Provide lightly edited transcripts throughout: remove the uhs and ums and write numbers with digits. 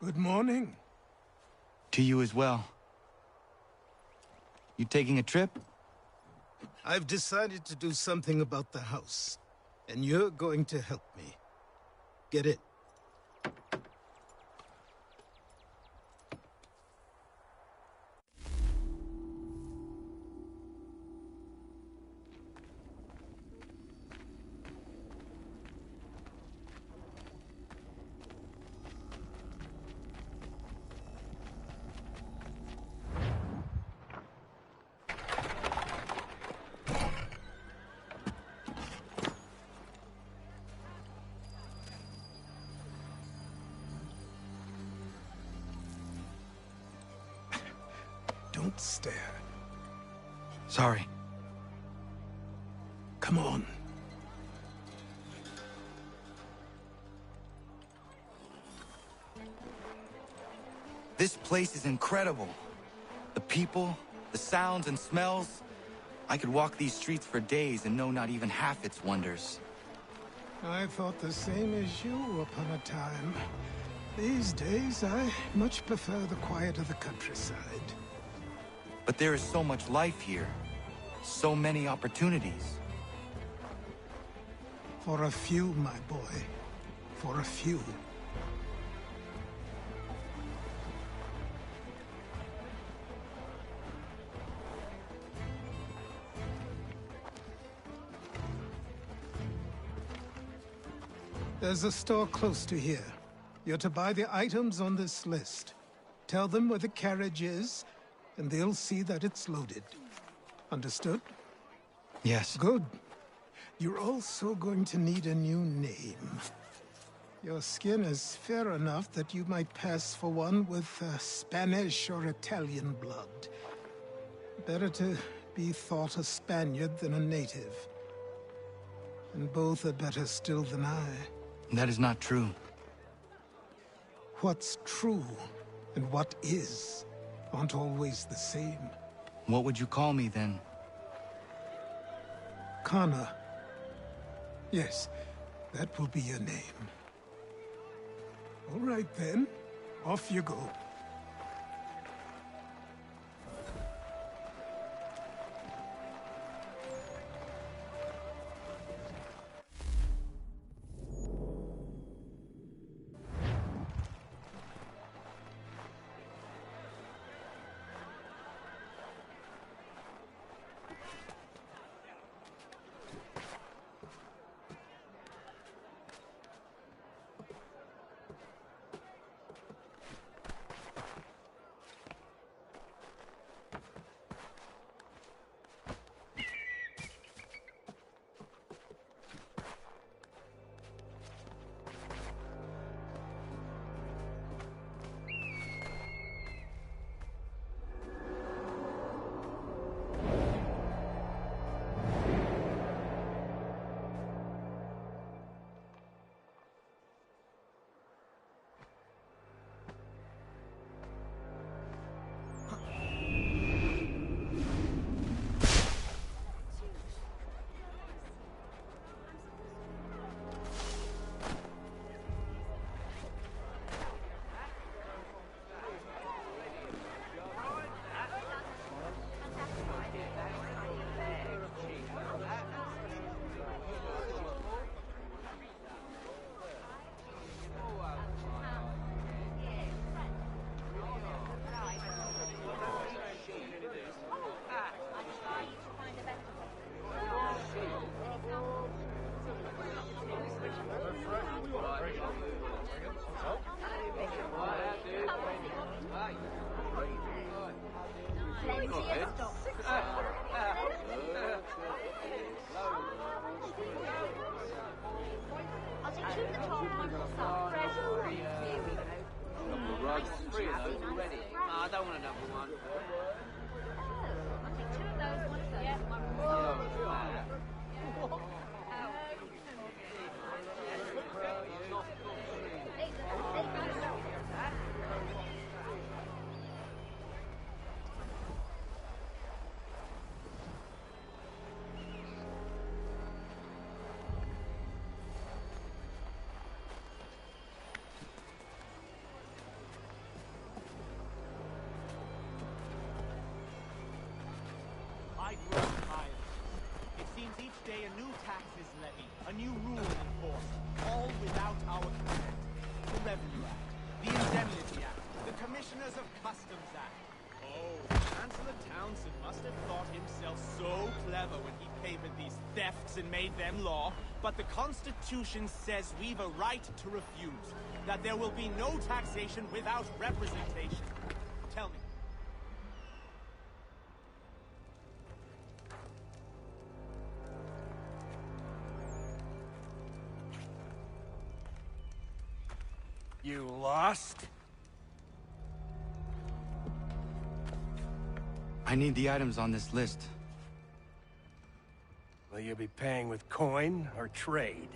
Good morning. To you as well. You taking a trip? I've decided to do something about the house, and you're going to help me. Get it? Don't stare. Sorry. Come on. This place is incredible. The people, the sounds and smells. I could walk these streets for days and know not even half its wonders. I thought the same as you upon a time. These days, I much prefer the quiet of the countryside. But there is so much life here. So many opportunities. For a few, my boy. For a few. There's a store close to here. You're to buy the items on this list. Tell them where the carriage is, and they'll see that it's loaded. Understood? Yes. Good. You're also going to need a new name. Your skin is fair enough that you might pass for one with Spanish or Italian blood. Better to be thought a Spaniard than a native. And both are better still than I. That is not true. What's true and what is aren't always the same. What would you call me then? Kana. Yes, that will be your name. All right then, off you go. day a new tax is levied, a new rule enforced, all without our consent. The Revenue Act, the Indemnity Act, the Commissioners of Customs Act. Oh, Chancellor Townsend must have thought himself so clever when he favored these thefts and made them law. But the Constitution says we've a right to refuse, that there will be no taxation without representation. Tell me. You lost? I need the items on this list. Will you be paying with coin or trade?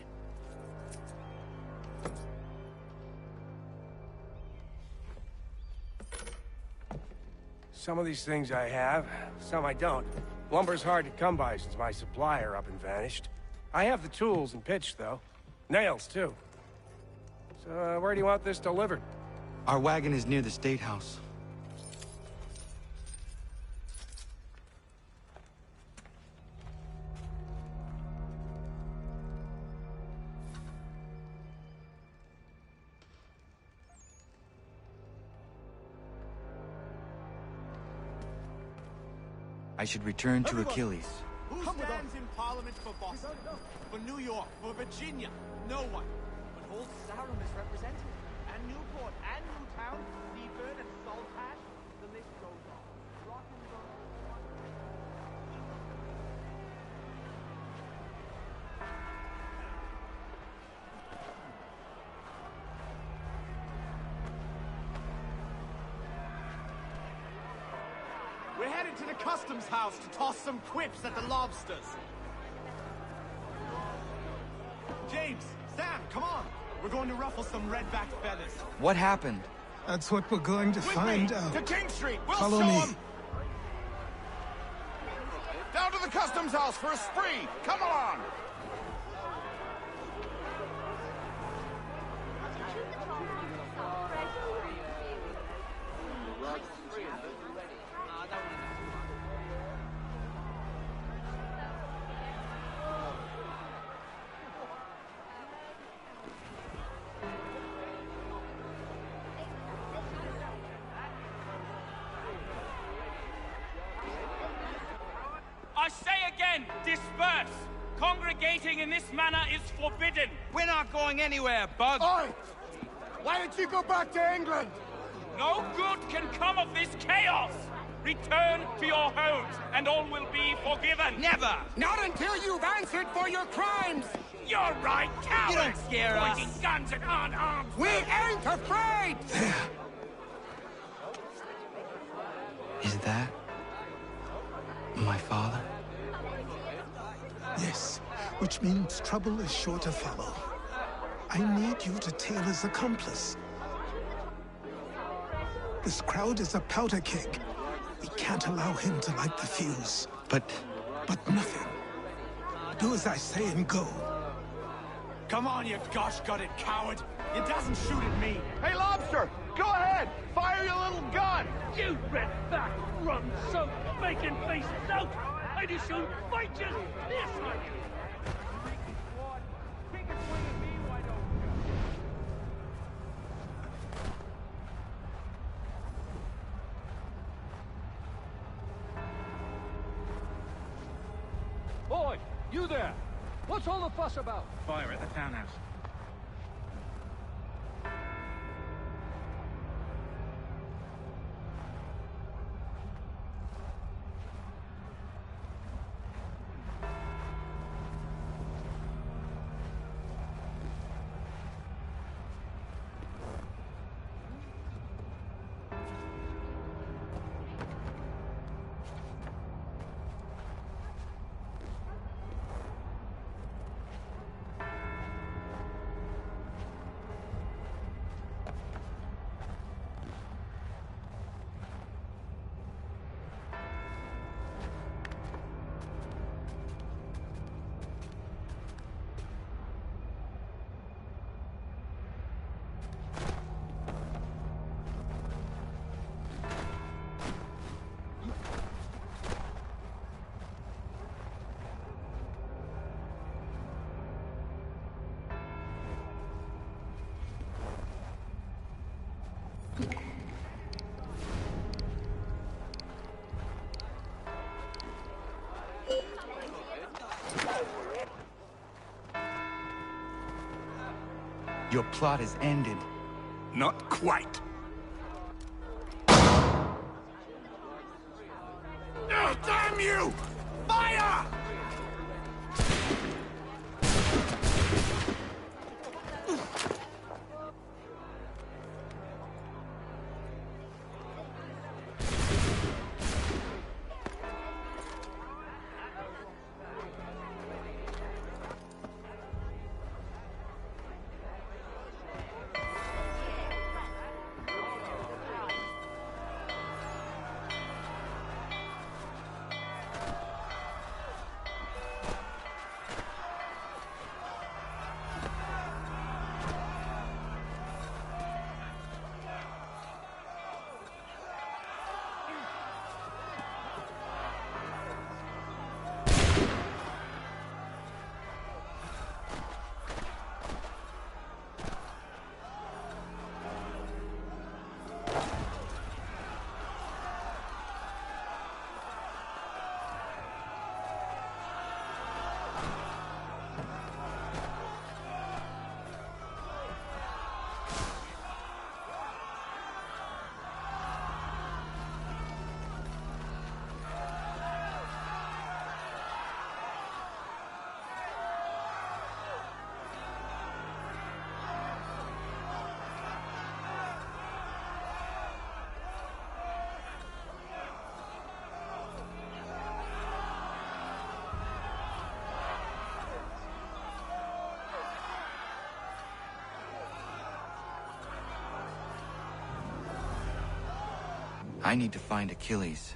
Some of these things I have, some I don't. Lumber's hard to come by since my supplier up and vanished. I have the tools and pitch, though. Nails, too. So, where do you want this delivered? Our wagon is near the State House. I should return to Achilles. Who stands in Parliament for Boston? For New York? For Virginia? No one. But Old Sarum is represented. And Newport, and Newtown, Seaford, and Saltash. The list goes on. Rock and roll. We're headed to the customs house to toss some quips at the lobsters. James, Sam, come on. We're going to ruffle some red-backed feathers. What happened? That's what we're going to find out. To King Street. We'll Follow show me. 'em. Down to the customs house for a spree! Come on! I say again, disperse! Congregating in this manner is forbidden! We're not going anywhere, Bug! Oi! Why don't you go back to England? No good can come of this chaos! Return to your homes, and all will be forgiven! Never! Not until you've answered for your crimes! You're right, cowards! You don't scare us. Pointing guns at unarmed We ain't afraid! Is that my father? Yes, which means trouble is sure to follow. I need you to tail his accomplice. This crowd is a powder keg. We can't allow him to light the fuse. But But nothing. Do as I say and go. Come on, you gosh-gutted coward. It doesn't shoot at me. Hey, Lobster! Go ahead! Fire your little gun! You red-back, rum-soaked, bacon-faced lout! I'd as soon fight you this on you! Boy, you there! What's all the fuss about? Fire at the townhouse. Your plot is ended. Not quite. Oh, damn you! Fire! I need to find Achilles.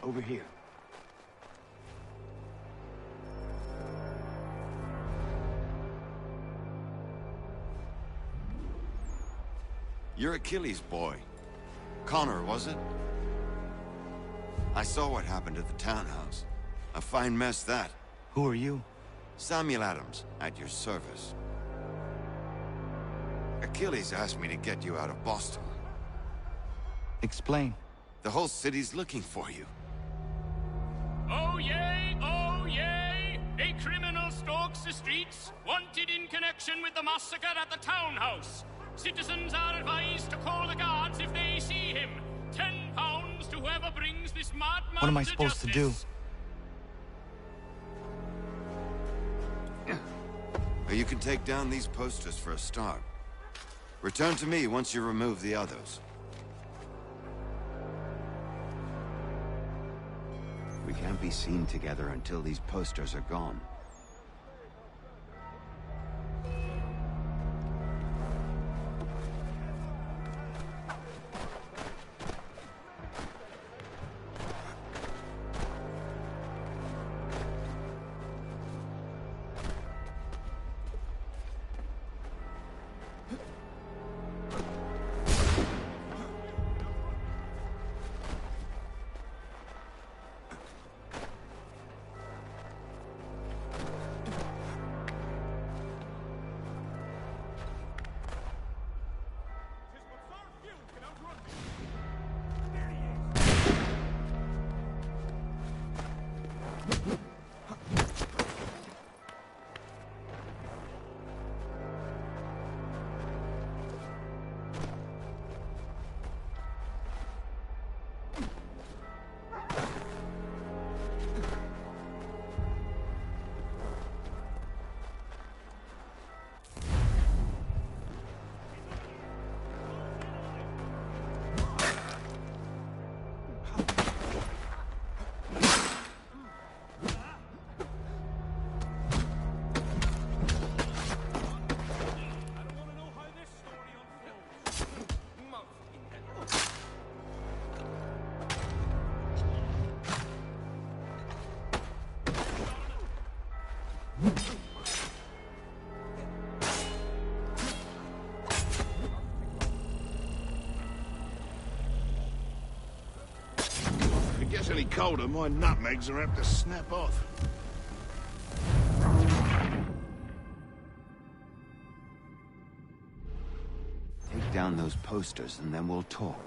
Over here. You're Achilles' boy. Connor, was it? I saw what happened at the townhouse. A fine mess, that. Who are you? Samuel Adams, at your service. Achilles asked me to get you out of Boston. Explain. The whole city's looking for you. Oh yay, oh yay! A criminal stalks the streets, wanted in connection with the massacre at the townhouse. Citizens are advised to call the guards if they see him. £10 to whoever brings this madman. What am I supposed to do? You can take down these posters for a start. Return to me once you remove the others. We can't be seen together until these posters are gone. gets any colder, my nutmegs are apt to snap off. Take down those posters and then we'll talk.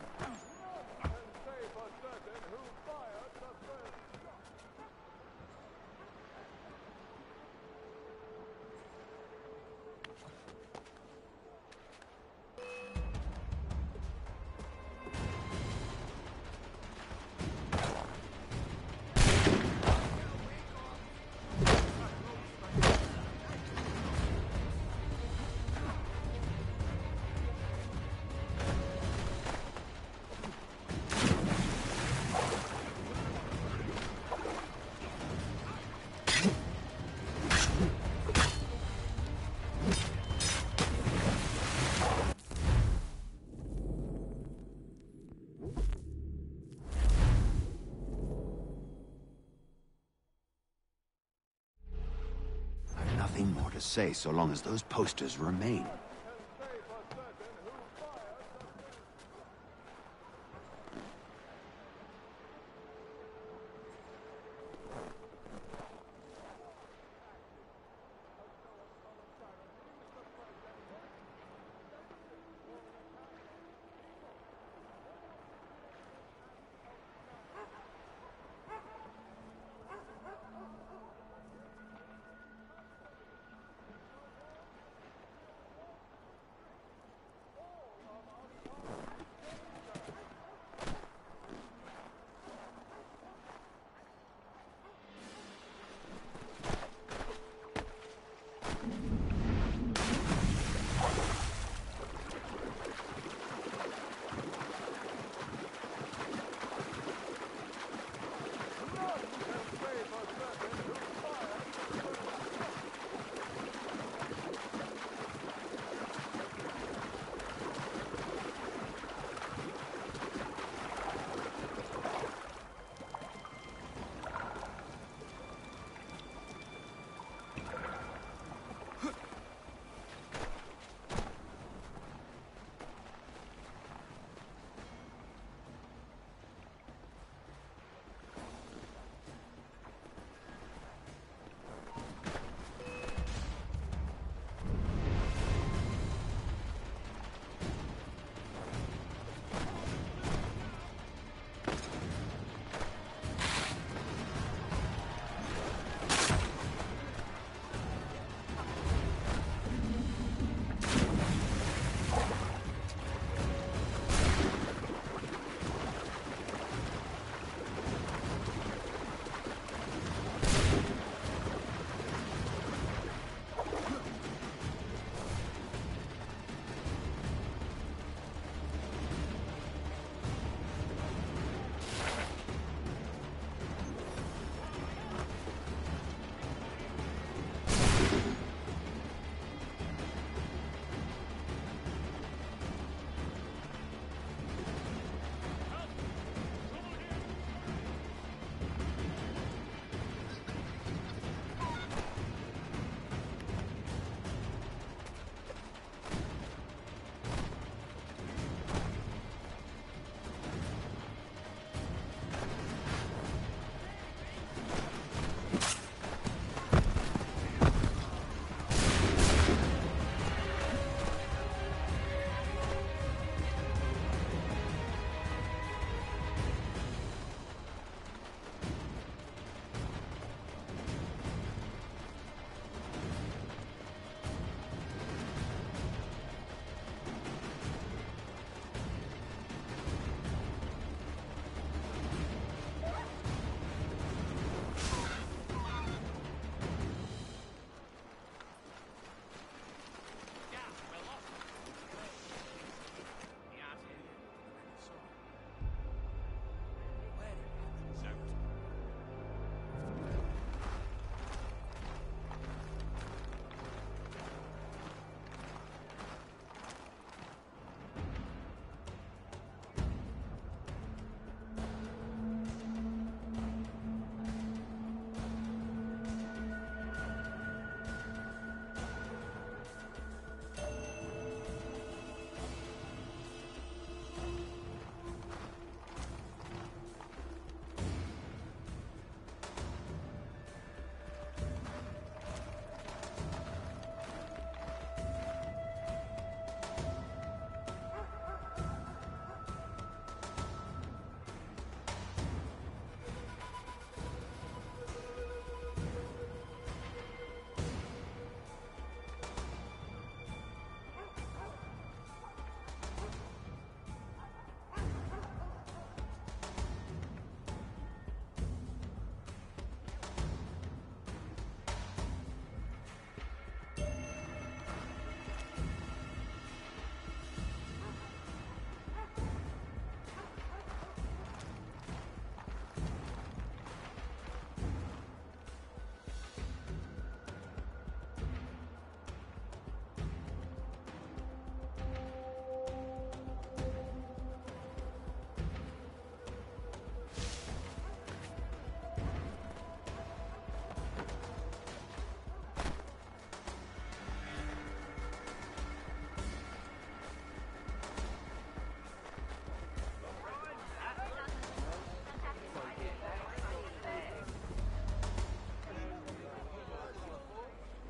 Nothing more to say so long as those posters remain.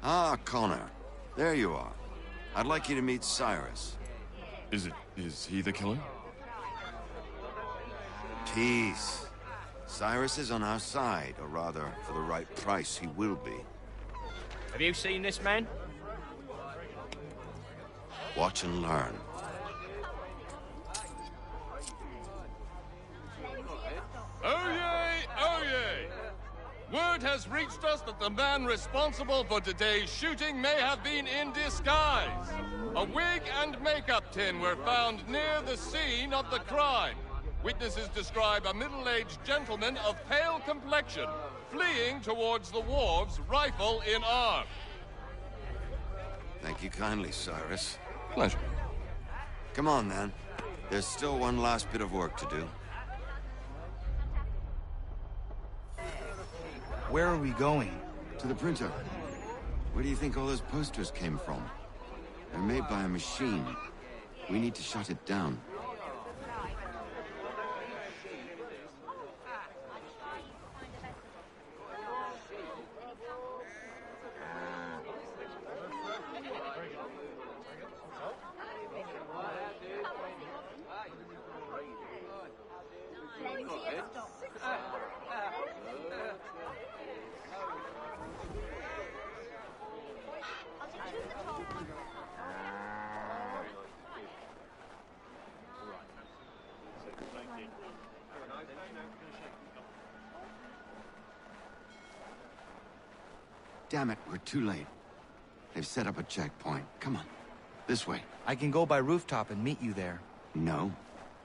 Ah, Connor. There you are. I'd like you to meet Cyrus. Is he the killer? Peace. Cyrus is on our side, or rather, for the right price, he will be. Have you seen this man? Watch and learn. Oh yay! Oh yay! Word has reached us that the man responsible for today's shooting may have been in disguise. A wig and makeup tin were found near the scene of the crime. Witnesses describe a middle-aged gentleman of pale complexion fleeing towards the wharves, rifle in arm. Thank you kindly, Cyrus. Pleasure. Come on, then. There's still one last bit of work to do. Where are we going? To the printer. Where do you think all those posters came from? They're made by a machine. We need to shut it down. Damn it, we're too late. They've set up a checkpoint. Come on. This way. I can go by rooftop and meet you there. No.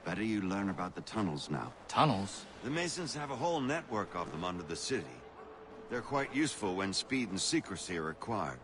Better you learn about the tunnels now. Tunnels? The Masons have a whole network of them under the city. They're quite useful when speed and secrecy are required.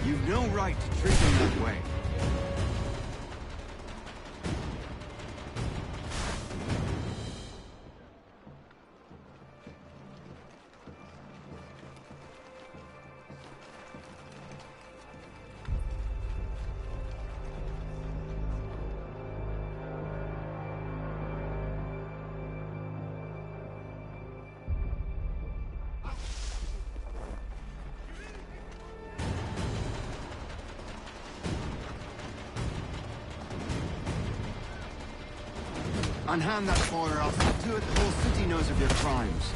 You've no right to treat them that way. Unhand that boy or I'll see to it the whole city knows of your crimes.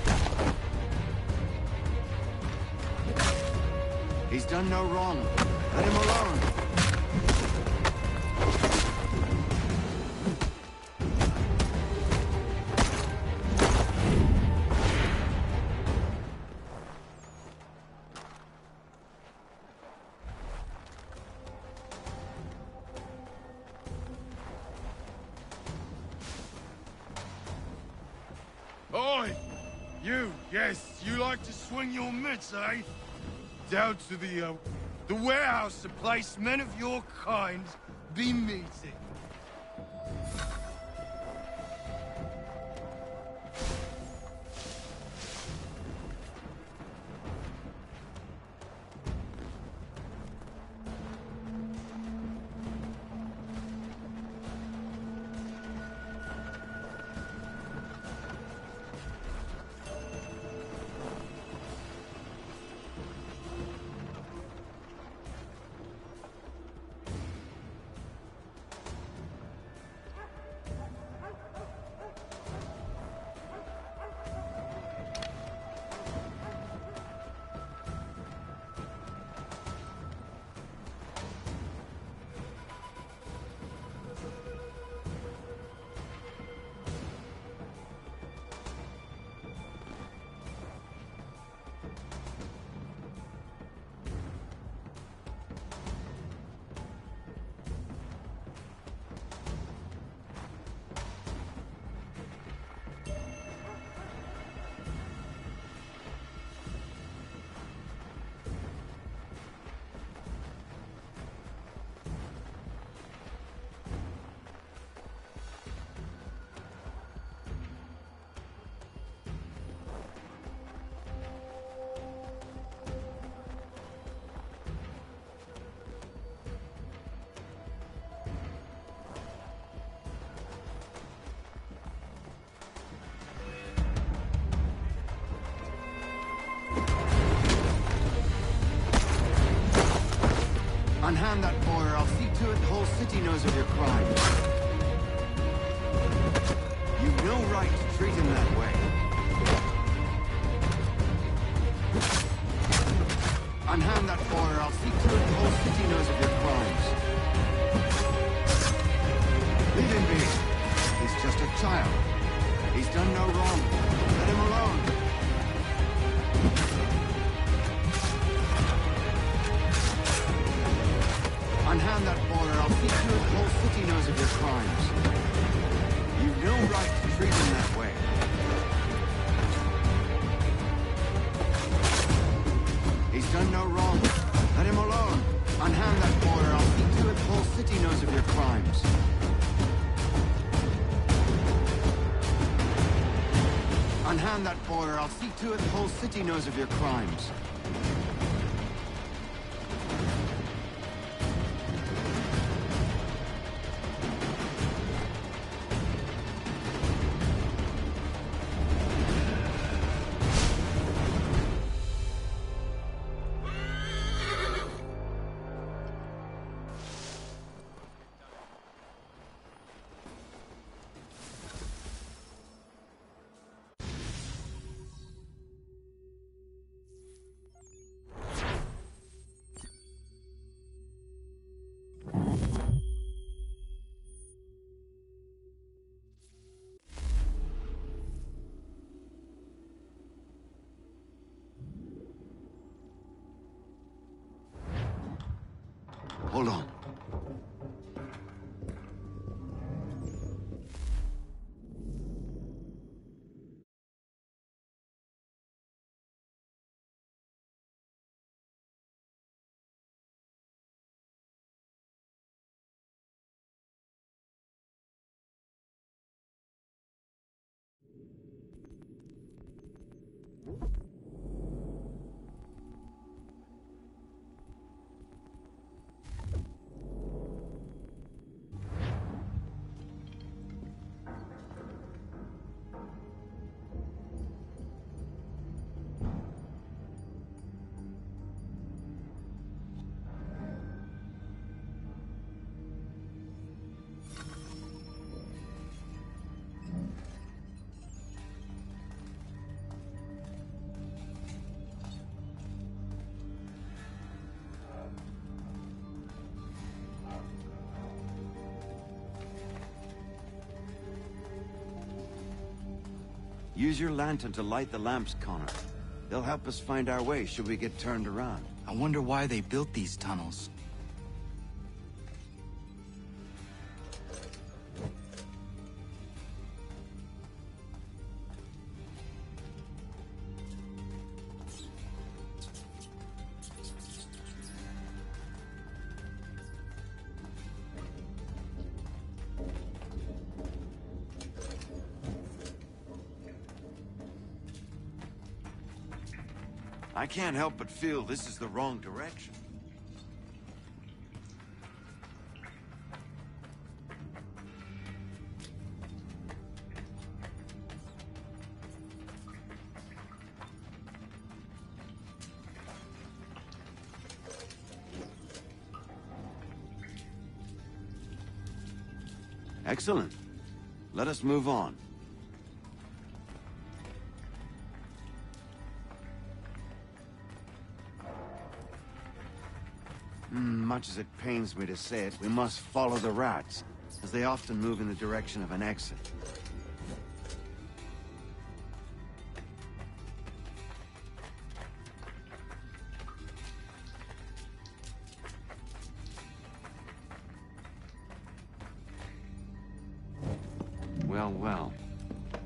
He's done no wrong. Let him alone. Oi! You, yes, you like to swing your mitts, eh? Down to the warehouse, the place men of your kind be meeting. Unhand that boy or I'll see to it the whole city knows of your crime. You've no right to treat him that way. Unhand that boy or I'll see to it the whole city knows of your crimes. Leave him be. He's just a child. He's done no wrong. Let him alone. Unhand that boy or I'll see to it the whole city knows of your crimes. You've no right to treat him that way. He's done no wrong. Let him alone. Unhand that boy or I'll see to it the whole city knows of your crimes. Unhand that boy or I'll see to it the whole city knows of your crimes. Hold on. Use your lantern to light the lamps, Connor. They'll help us find our way should we get turned around. I wonder why they built these tunnels. I can't help but feel this is the wrong direction. Excellent. Let us move on. Much as it pains me to say it, we must follow the rats, as they often move in the direction of an exit. Well, well.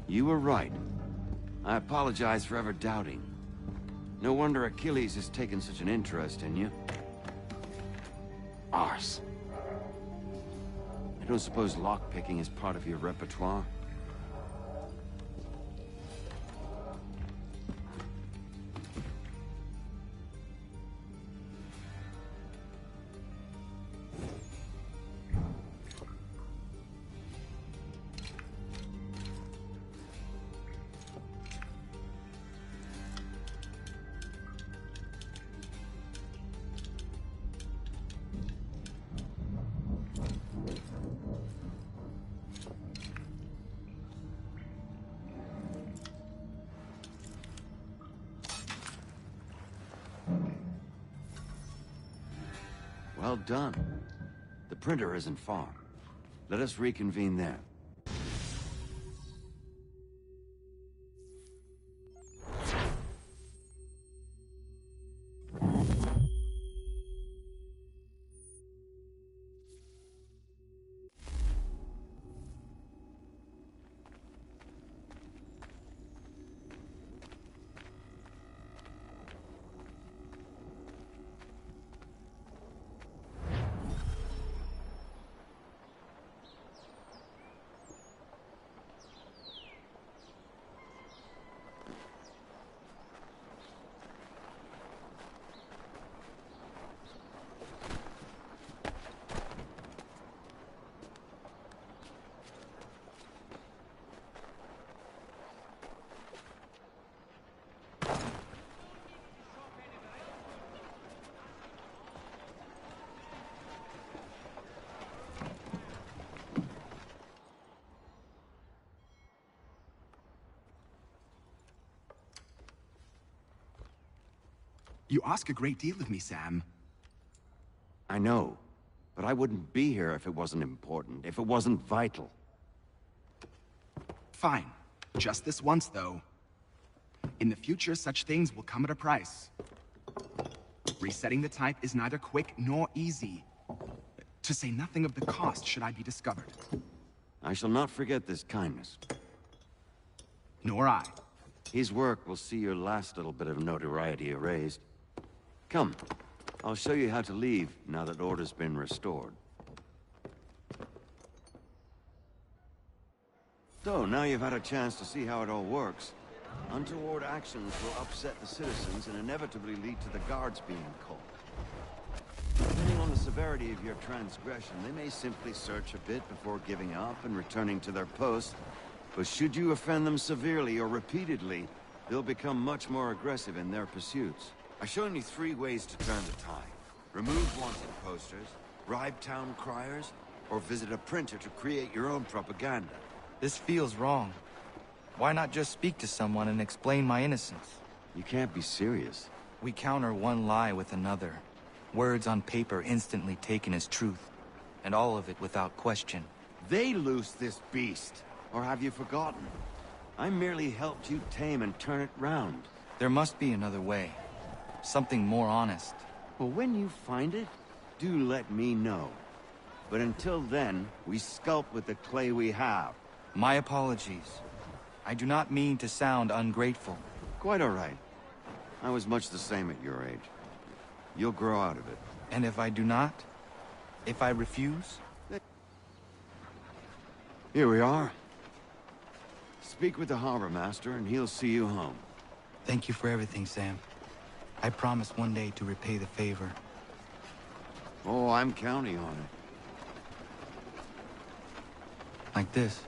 You were right. I apologize for ever doubting. No wonder Achilles has taken such an interest in you. Arse. I don't suppose lockpicking is part of your repertoire? Well done. The printer isn't far. Let us reconvene there. You ask a great deal of me, Sam. I know, but I wouldn't be here if it wasn't important, if it wasn't vital. Fine. Just this once, though. In the future, such things will come at a price. Resetting the type is neither quick nor easy. To say nothing of the cost should I be discovered. I shall not forget this kindness. Nor I. His work will see your last little bit of notoriety erased. Come, I'll show you how to leave now that order's been restored. So, now you've had a chance to see how it all works. Untoward actions will upset the citizens and inevitably lead to the guards being called. Depending on the severity of your transgression, they may simply search a bit before giving up and returning to their post. But should you offend them severely or repeatedly, they'll become much more aggressive in their pursuits. I've shown you 3 ways to turn the tide. Remove wanted posters, bribe town criers, or visit a printer to create your own propaganda. This feels wrong. Why not just speak to someone and explain my innocence? You can't be serious. We counter one lie with another. Words on paper instantly taken as truth. And all of it without question. They loose this beast. Or have you forgotten? I merely helped you tame and turn it round. There must be another way. Something more honest. Well, when you find it, do let me know. But until then, we sculpt with the clay we have. My apologies. I do not mean to sound ungrateful. Quite all right. I was much the same at your age. You'll grow out of it. And if I do not? If I refuse? Here we are. Speak with the harbor master and he'll see you home. Thank you for everything, Sam. I promise one day to repay the favor. Oh, I'm counting on it. Like this.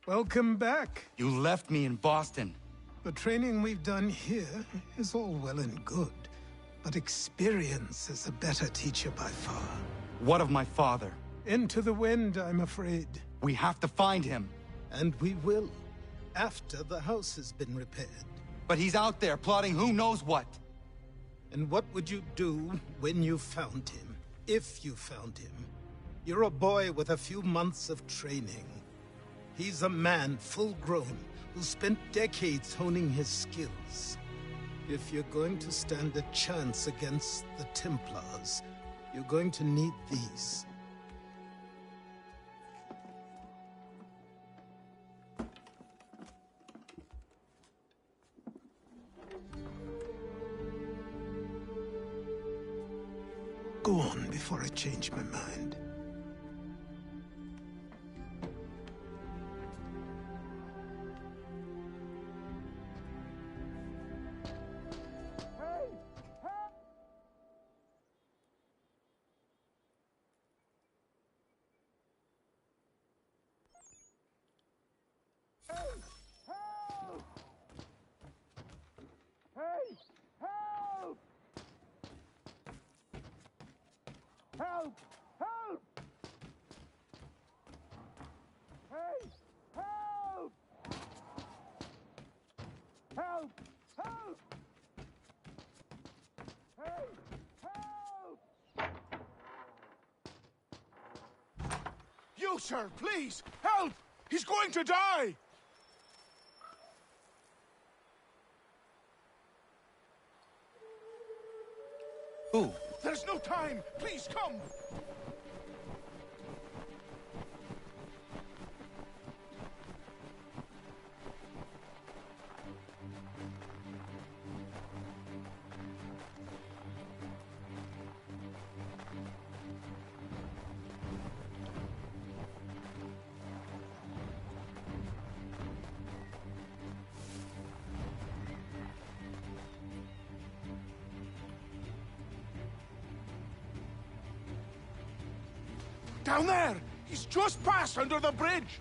Welcome back. You left me in Boston. The training we've done here is all well and good, but experience is a better teacher by far. What of my father? Into the wind, I'm afraid. We have to find him. And we will, after the house has been repaired. But he's out there plotting who knows what. And what would you do when you found him? If you found him? You're a boy with a few months of training. He's a man, full-grown, who spent decades honing his skills. If you're going to stand a chance against the Templars, you're going to need these. Go on before I change my mind. Help! Help! Hey! Help! Help! Help! Hey! Help! You, sir, please! Help! He's going to die! Who? There's no time! Please, come! Down there! He's just passed under the bridge!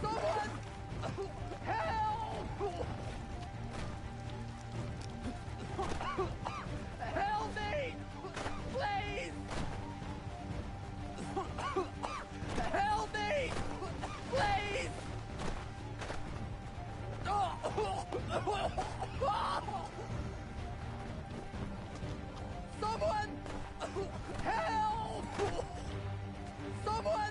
Someone! Help! Help me! Please! Help me! Please! Someone! Help! Someone!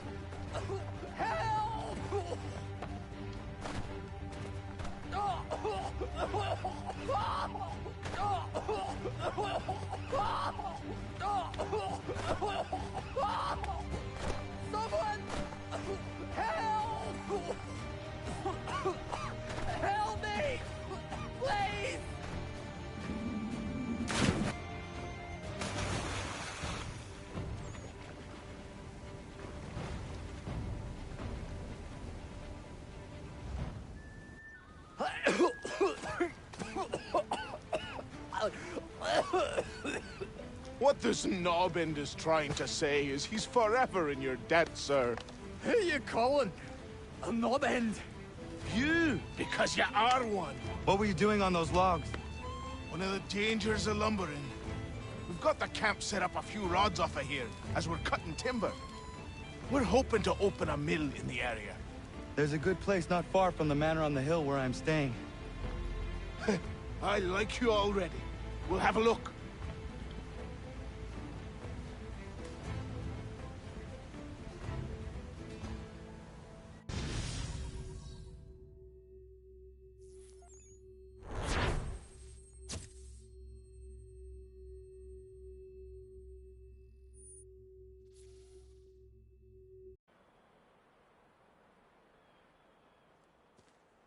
Help! Someone! Help! Help me! Please! What this knobbend is trying to say is he's forever in your debt, sir. Who you calling? A knob end? You, because you are one. What were you doing on those logs? One of the dangers of lumbering. We've got the camp set up a few rods off of here, as we're cutting timber. We're hoping to open a mill in the area. There's a good place not far from the manor on the hill where I'm staying. I like you already. We'll have a look.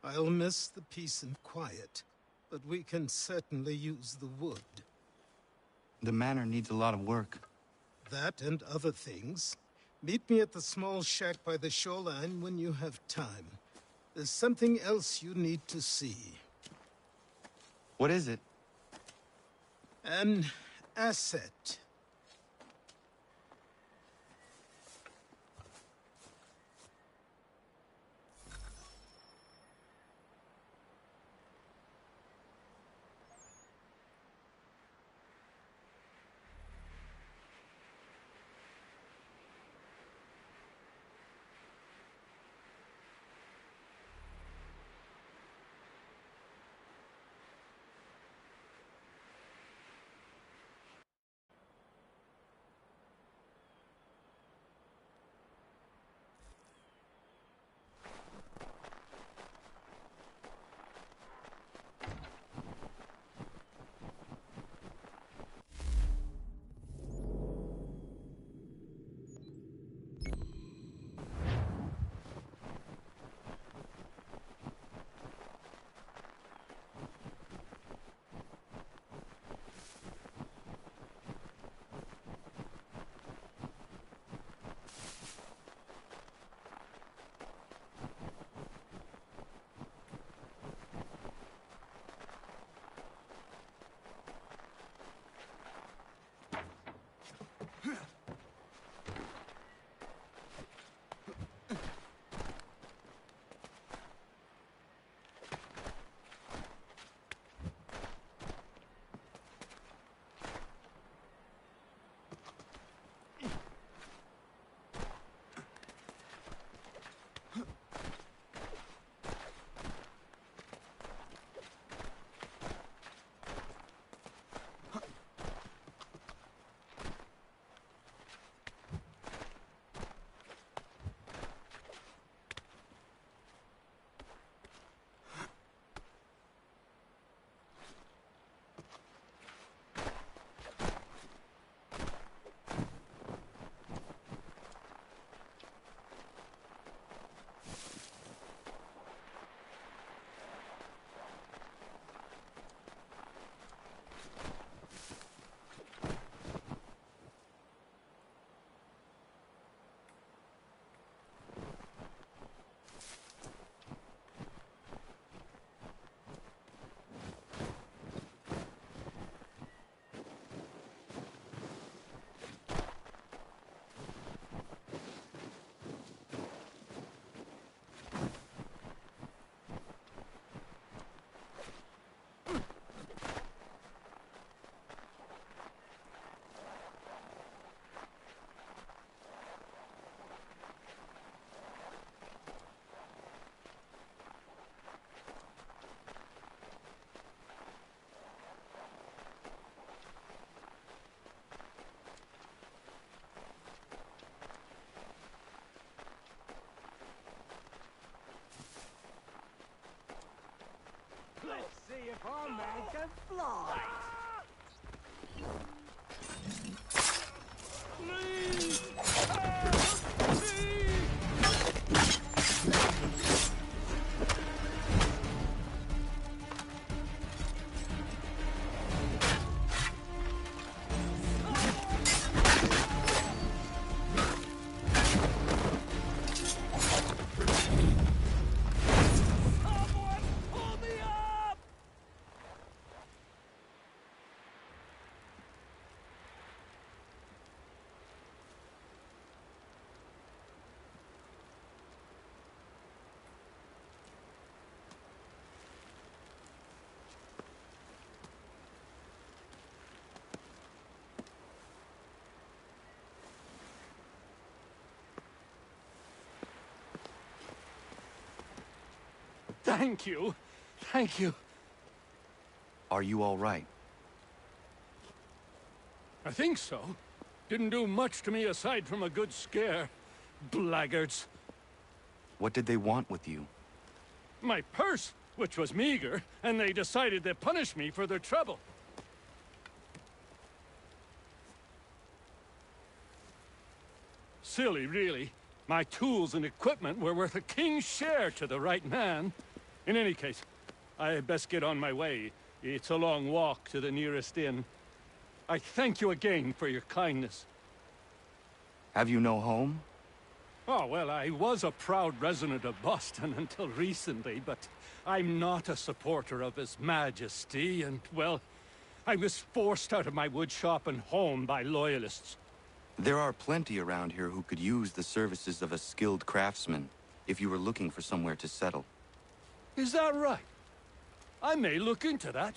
I'll miss the peace and quiet, but we can certainly use the wood. The manor needs a lot of work. That and other things. Meet me at the small shack by the shoreline when you have time. There's something else you need to see. What is it? An asset. Let's see if our man can fly. Thank you. Thank you. Are you all right? I think so. Didn't do much to me aside from a good scare. Blackguards. What did they want with you? My purse, which was meager, and they decided to punish me for their trouble. Silly, really. My tools and equipment were worth a king's share to the right man. In any case, I had best get on my way. It's a long walk to the nearest inn. I thank you again for your kindness. Have you no home? Oh, well, I was a proud resident of Boston until recently, but I'm not a supporter of His Majesty, and, well, I was forced out of my wood shop and home by loyalists. There are plenty around here who could use the services of a skilled craftsman, if you were looking for somewhere to settle. Is that right? I may look into that.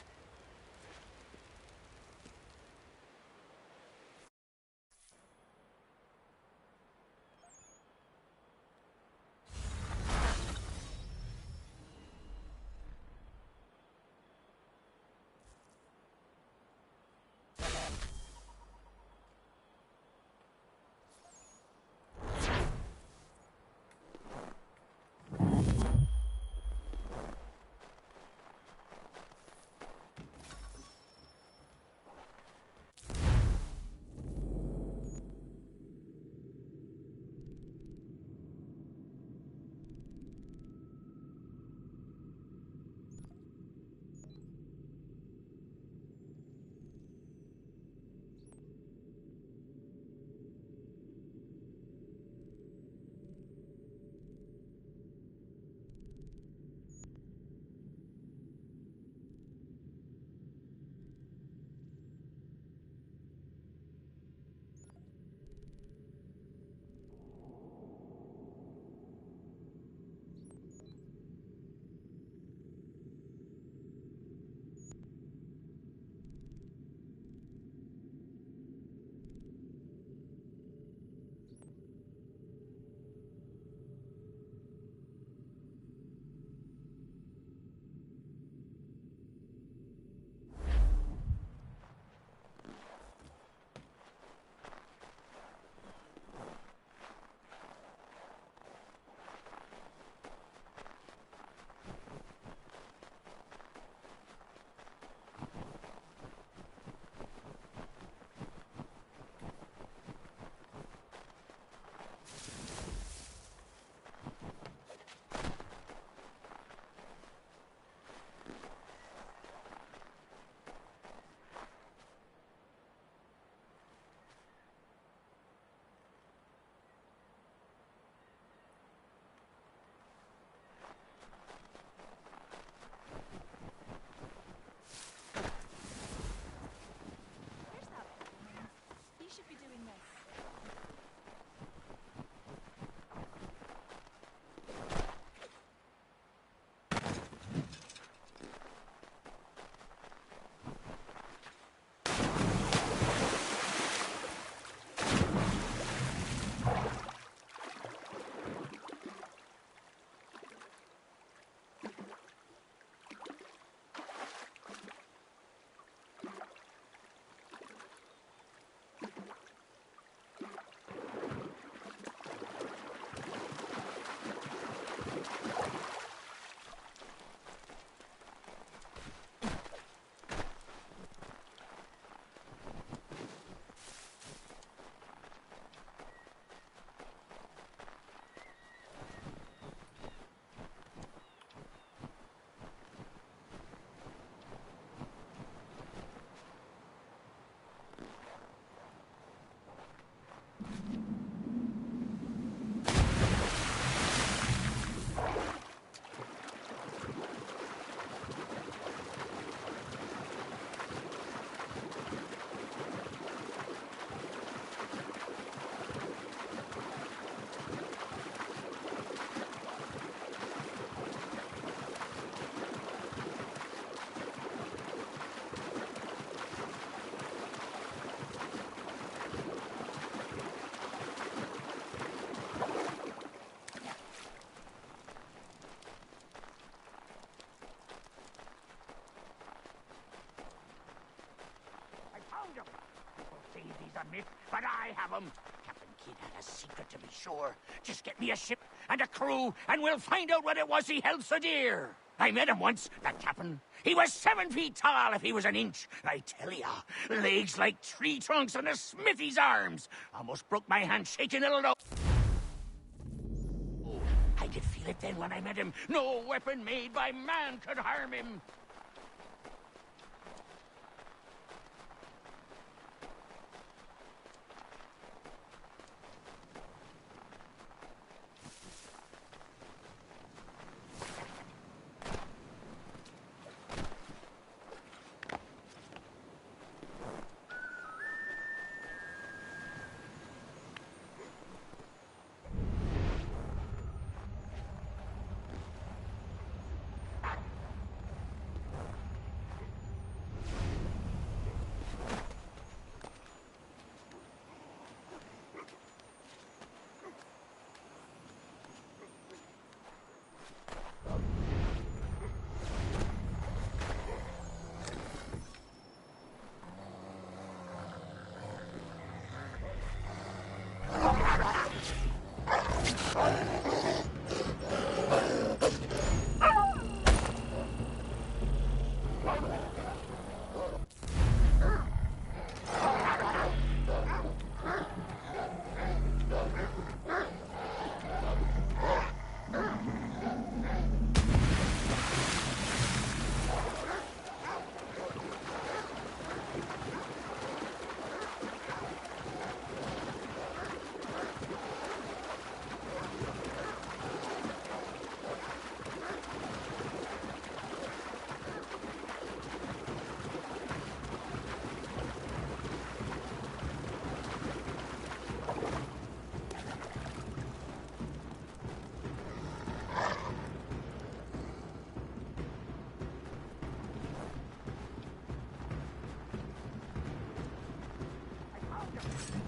a myth, but I have them. Captain Kidd had a secret, to be sure. Just get me a ship and a crew, and we'll find out what it was he held so dear. I met him once, that captain. He was 7 feet tall if he was an inch. I tell ya, legs like tree trunks and a smithy's arms. Almost broke my hand shaking it alone. Oh, I could feel it then when I met him. No weapon made by man could harm him.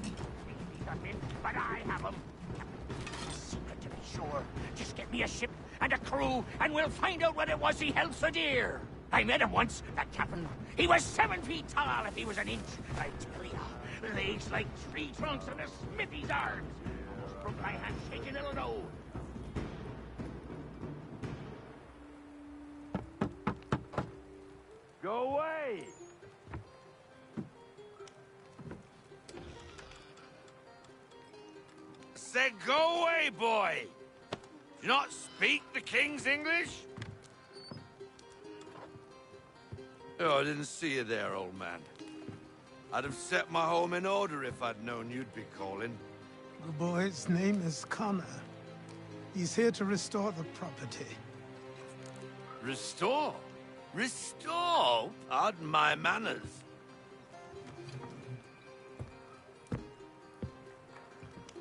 These are men, but I have them. A secret to be sure. Just get me a ship and a crew, and we'll find out what it was he held so dear. I met him once, that captain. He was 7 feet tall if he was an inch. I tell ya, legs like tree trunks and a smithy's arms. Almost broke my hand shaking it'll know. Go away! Said go away, boy! Do you not speak the King's English? Oh, I didn't see you there, old man. I'd have set my home in order if I'd known you'd be calling. The boy's name is Connor. He's here to restore the property. Restore? Restore? Pardon my manners.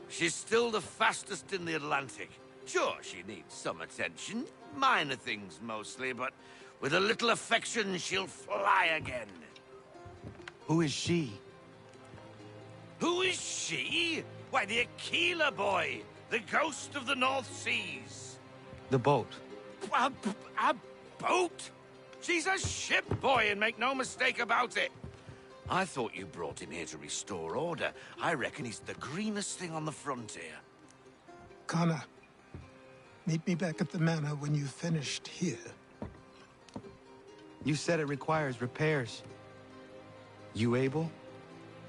She's still the fastest in the Atlantic. Sure, she needs some attention. Minor things mostly, but with a little affection, she'll fly again. Who is she? Who is she? Why, the Aquila boy, the ghost of the North Seas. The boat. A boat? She's a ship, boy, and make no mistake about it. I thought you brought him here to restore order. I reckon he's the greenest thing on the frontier. Connor, meet me back at the manor when you've finished here. You said it requires repairs. You able?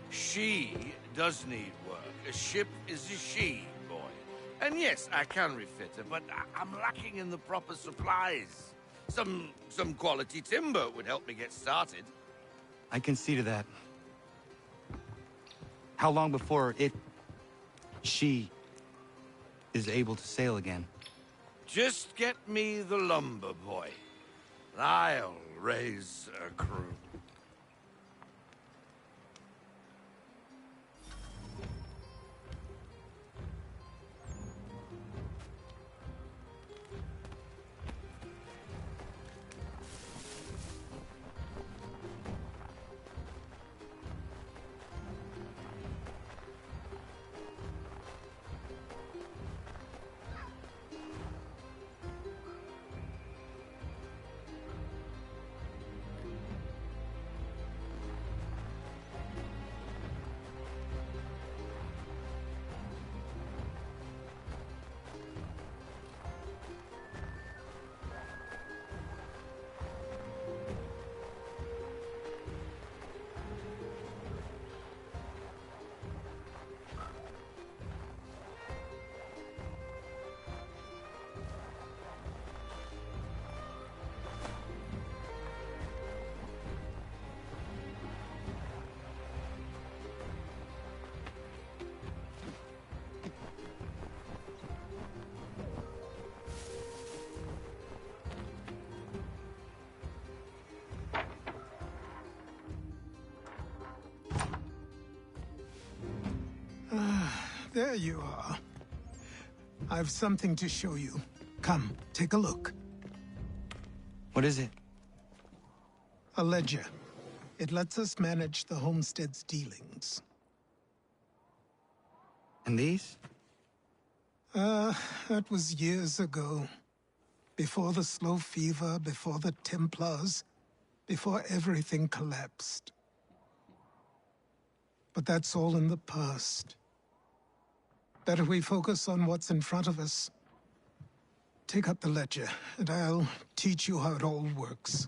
She does need work. A ship is a she, boy. And yes, I can refit her, but I'm lacking in the proper supplies. Some quality timber would help me get started. I can see to that. How long before she is able to sail again? Just get me the lumber, boy. I'll raise a crew. There you are. I've something to show you. Come, take a look. What is it? A ledger. It lets us manage the homestead's dealings. And these? That was years ago. Before the slow fever, before the Templars, before everything collapsed. But that's all in the past. Better we focus on what's in front of us. Take up the ledger, and I'll teach you how it all works.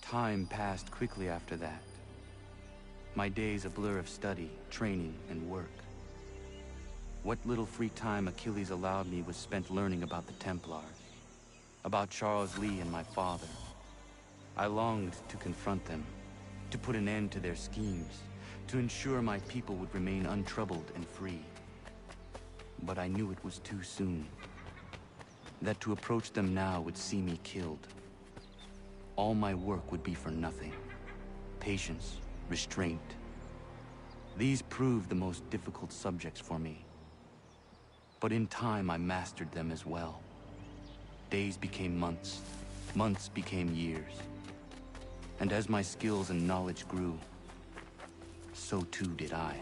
Time passed quickly after that. My days a blur of study, training, and work. What little free time Achilles allowed me was spent learning about the Templars, about Charles Lee and my father. I longed to confront them, to put an end to their schemes, to ensure my people would remain untroubled and free. But I knew it was too soon, that to approach them now would see me killed. All my work would be for nothing. Patience, restraint. These proved the most difficult subjects for me. But in time, I mastered them as well. Days became months, months became years. And as my skills and knowledge grew, so too did I.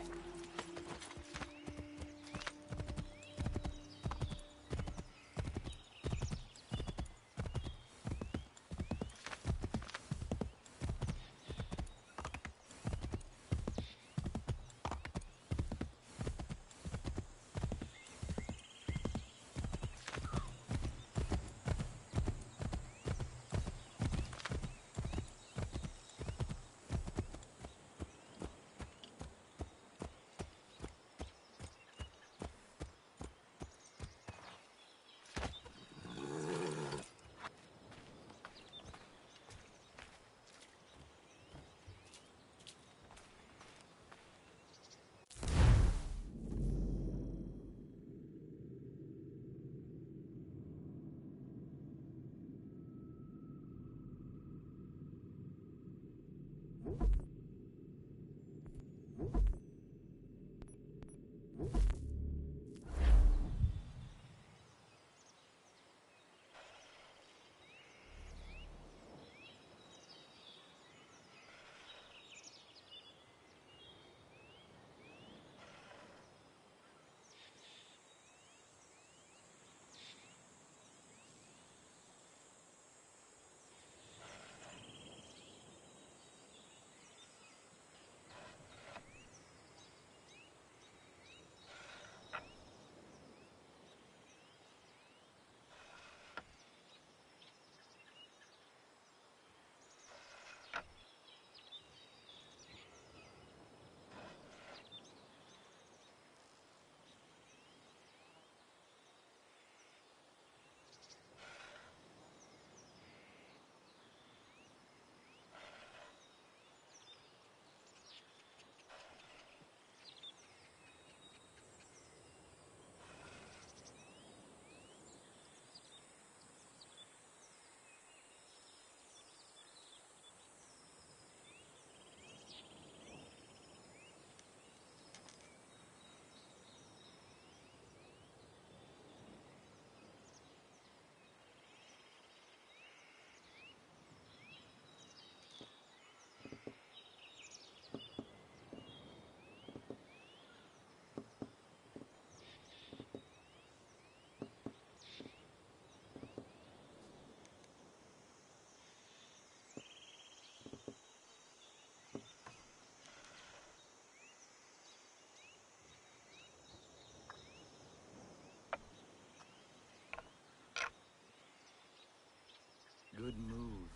Good move.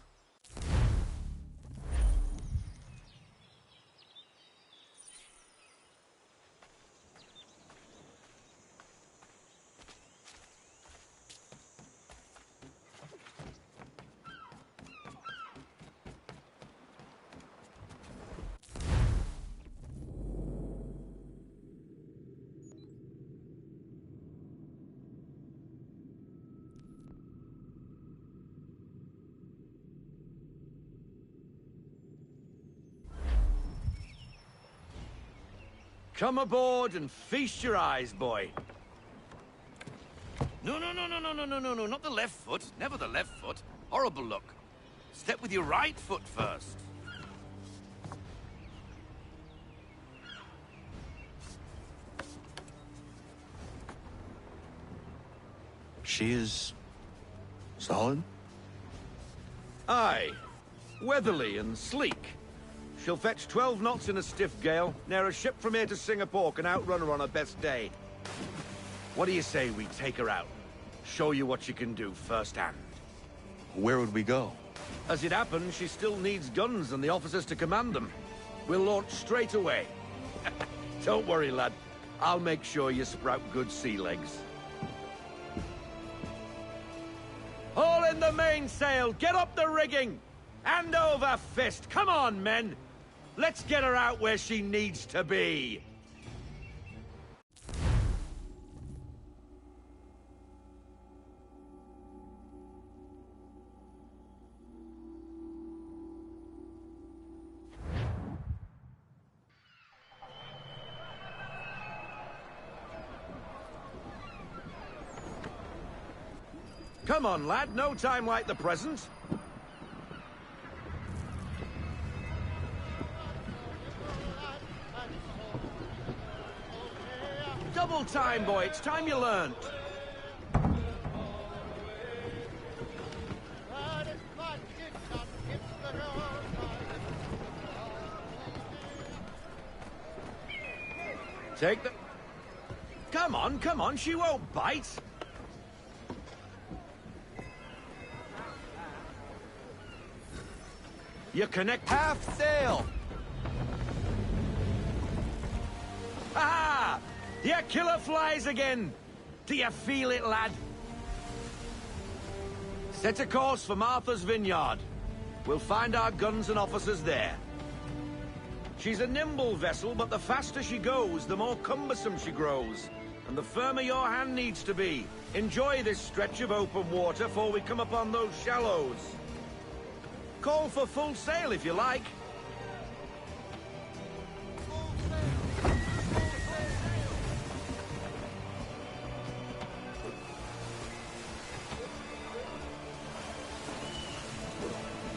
Come aboard and feast your eyes, boy. No, not the left foot. Never the left foot. Horrible look. Step with your right foot first. She is... solid? Aye. Weatherly and sleek. She'll fetch 12 knots in a stiff gale. Ne'er a ship from here to Singapore can outrun her on her best day. What do you say we take her out? Show you what she can do firsthand. Where would we go? As it happens, she still needs guns and the officers to command them. We'll launch straight away. Don't worry, lad. I'll make sure you sprout good sea legs. Haul in the mainsail! Get up the rigging! Hand over fist! Come on, men! Let's get her out where she needs to be! Come on, lad. No time like the present. Double time, boy. It's time you learned. Take the... Come on. She won't bite. You connect half sail. Ah! Your killer flies again. Do you feel it, lad? Set a course for Martha's Vineyard. We'll find our guns and officers there. She's a nimble vessel, but the faster she goes, the more cumbersome she grows. And the firmer your hand needs to be. Enjoy this stretch of open water before we come upon those shallows. Call for full sail if you like.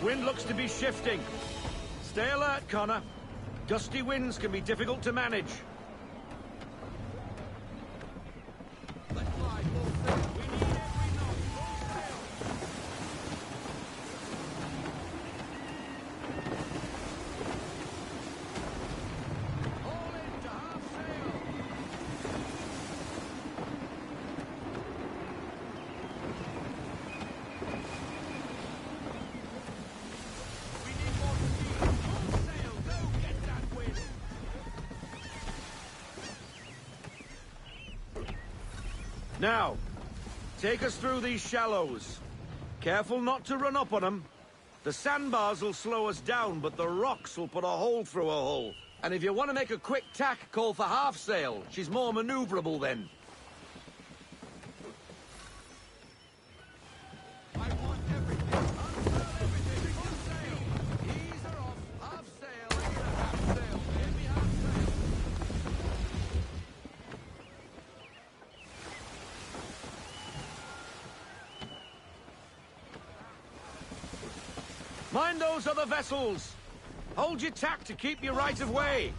Wind looks to be shifting. Stay alert, Connor. Gusty winds can be difficult to manage. Now, take us through these shallows. Careful not to run up on them. The sandbars will slow us down, but the rocks will put a hole through a hull. And if you want to make a quick tack, call for half sail. She's more maneuverable then. Mind those other vessels! Hold your tack to keep your right of way!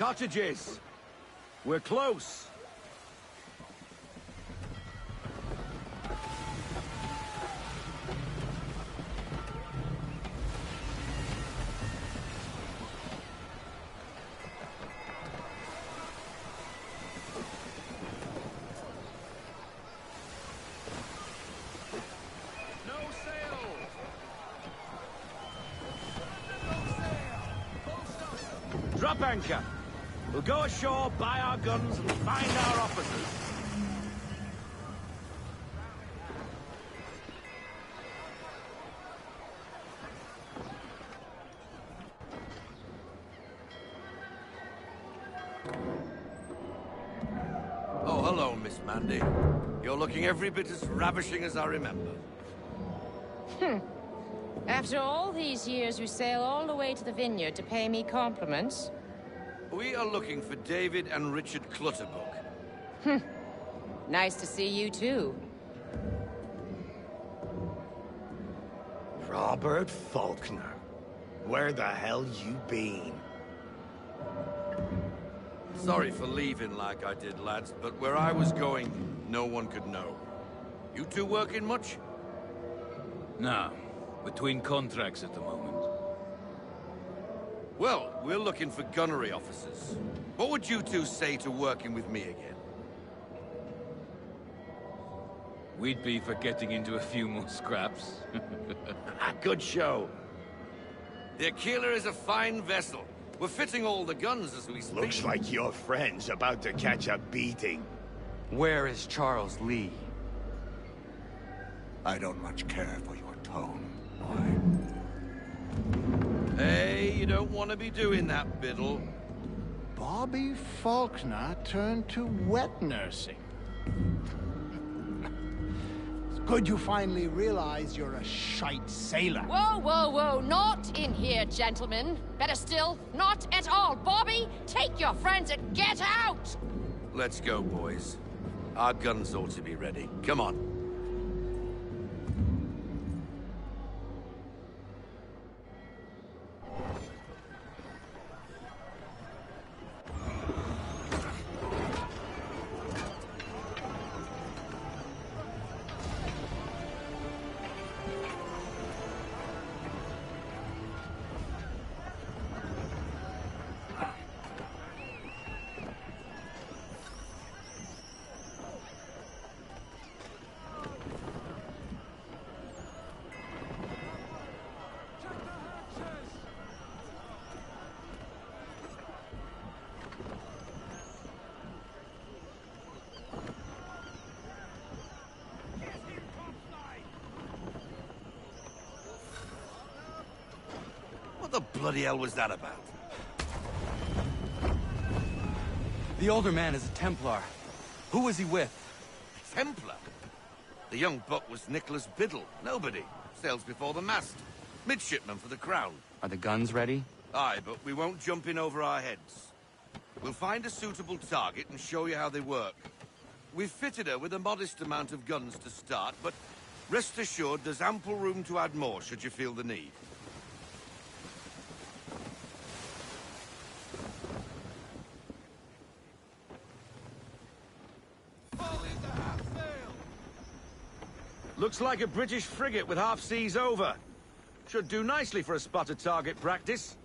Cottages! We're close! drop anchor. We'll go ashore, buy our guns, and find our officers. Oh, hello, Miss Mandy. You're looking every bit as ravishing as I remember. After all these years, you sail all the way to the vineyard to pay me compliments? We are looking for David and Richard Clutterbuck. Nice to see you, too. Robert Faulkner. Where the hell you been? Sorry for leaving like I did, lads, but where I was going, no one could know. You two working much? No. Between contracts at the moment. Well, we're looking for gunnery officers. What would you two say to working with me again? We'd be for getting into a few more scraps. Good show. The Aquila is a fine vessel. We're fitting all the guns as we speak. Looks like your friend's about to catch a beating. Where is Charles Lee? I don't much care for your tone, boy. Hey, you don't want to be doing that, Biddle. Bobby Faulkner turned to wet nursing. It's good you finally realize you're a shite sailor. Whoa, whoa, whoa, not in here, gentlemen. Better still, not at all. Bobby, take your friends and get out! Let's go, boys. Our guns ought to be ready. Come on. What the bloody hell was that about? The older man is a Templar. Who was he with? Templar? The young buck was Nicholas Biddle. Nobody. Sails before the mast. Midshipman for the Crown. Are the guns ready? Aye, but we won't jump in over our heads. We'll find a suitable target and show you how they work. We've fitted her with a modest amount of guns to start, but rest assured there's ample room to add more should you feel the need. Looks like a British frigate with half seas over. Should do nicely for a spotted target practice.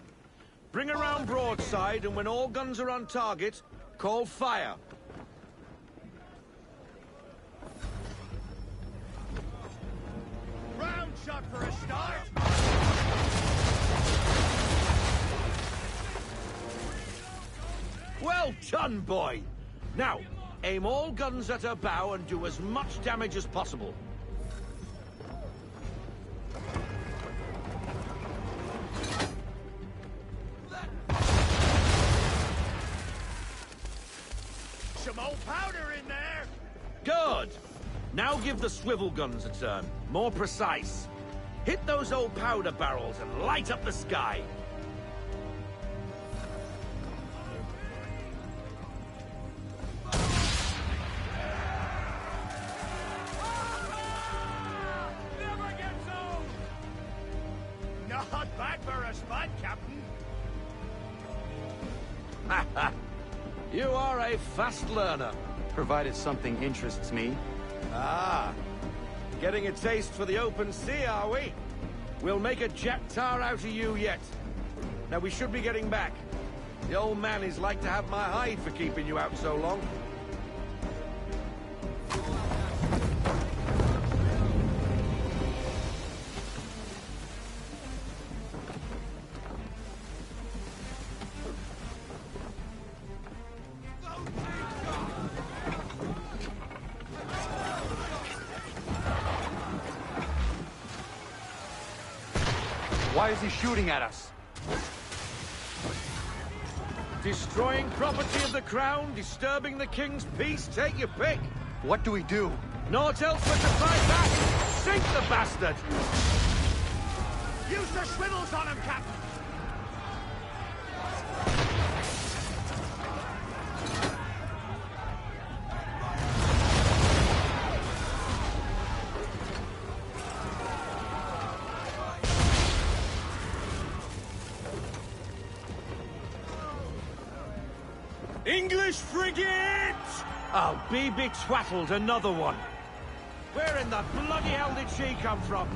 Bring her round broadside, and when all guns are on target, call fire. Round shot for a start. Well done, boy. Now, aim all guns at her bow and do as much damage as possible. Some old powder in there. Good. Now give the swivel guns a turn. More precise. Hit those old powder barrels and light up the sky. Not bad for a spot, Captain. You are a fast learner. Provided something interests me. Ah, getting a taste for the open sea, are we? We'll make a jack tar out of you yet. Now we should be getting back. The old man is like to have my hide for keeping you out so long. Why is he shooting at us? Destroying property of the crown, disturbing the king's peace, take your pick. What do we do? Naught else but to fight back! Sink the bastard! Use the swivels on him, Captain! English frigate! I'll be betwattled, another one. Where in the bloody hell did she come from?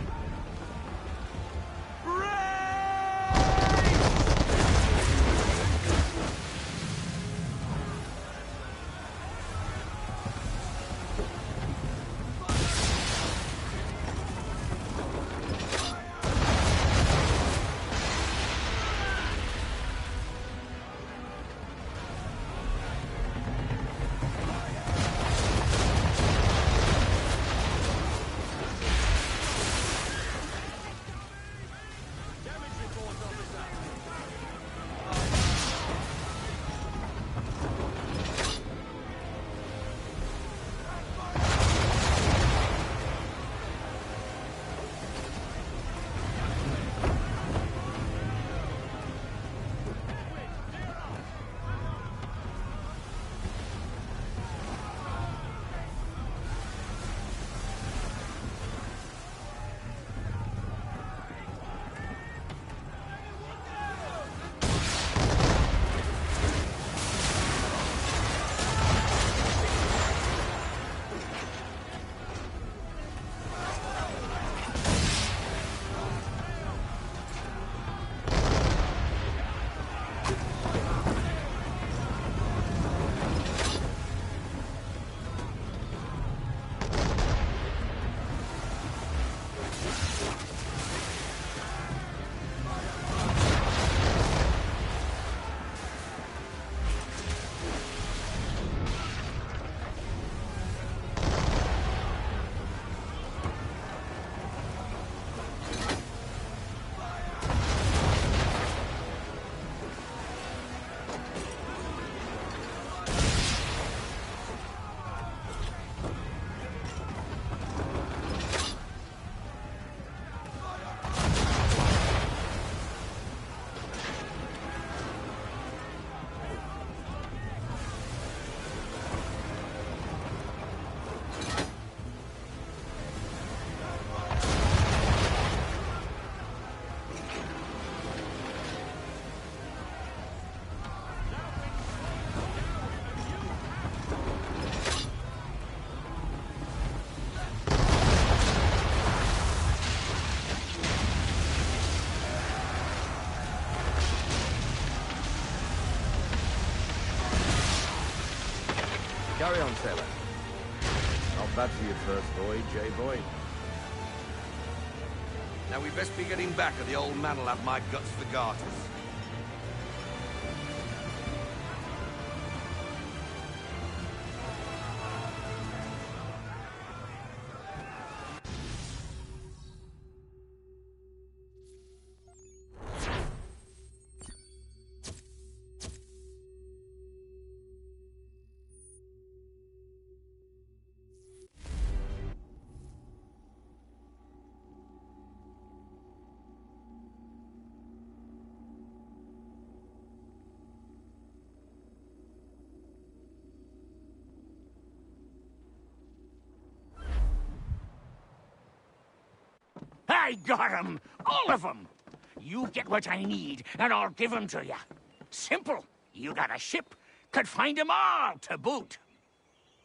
Carry on, sailor. Not bad for your first voyage, eh, boy? Now we'd best be getting back, or the old man will have my guts for garters. I got 'em! All of 'em! You get what I need, and I'll give 'em to you. Simple. You got a ship. Could find 'em all to boot.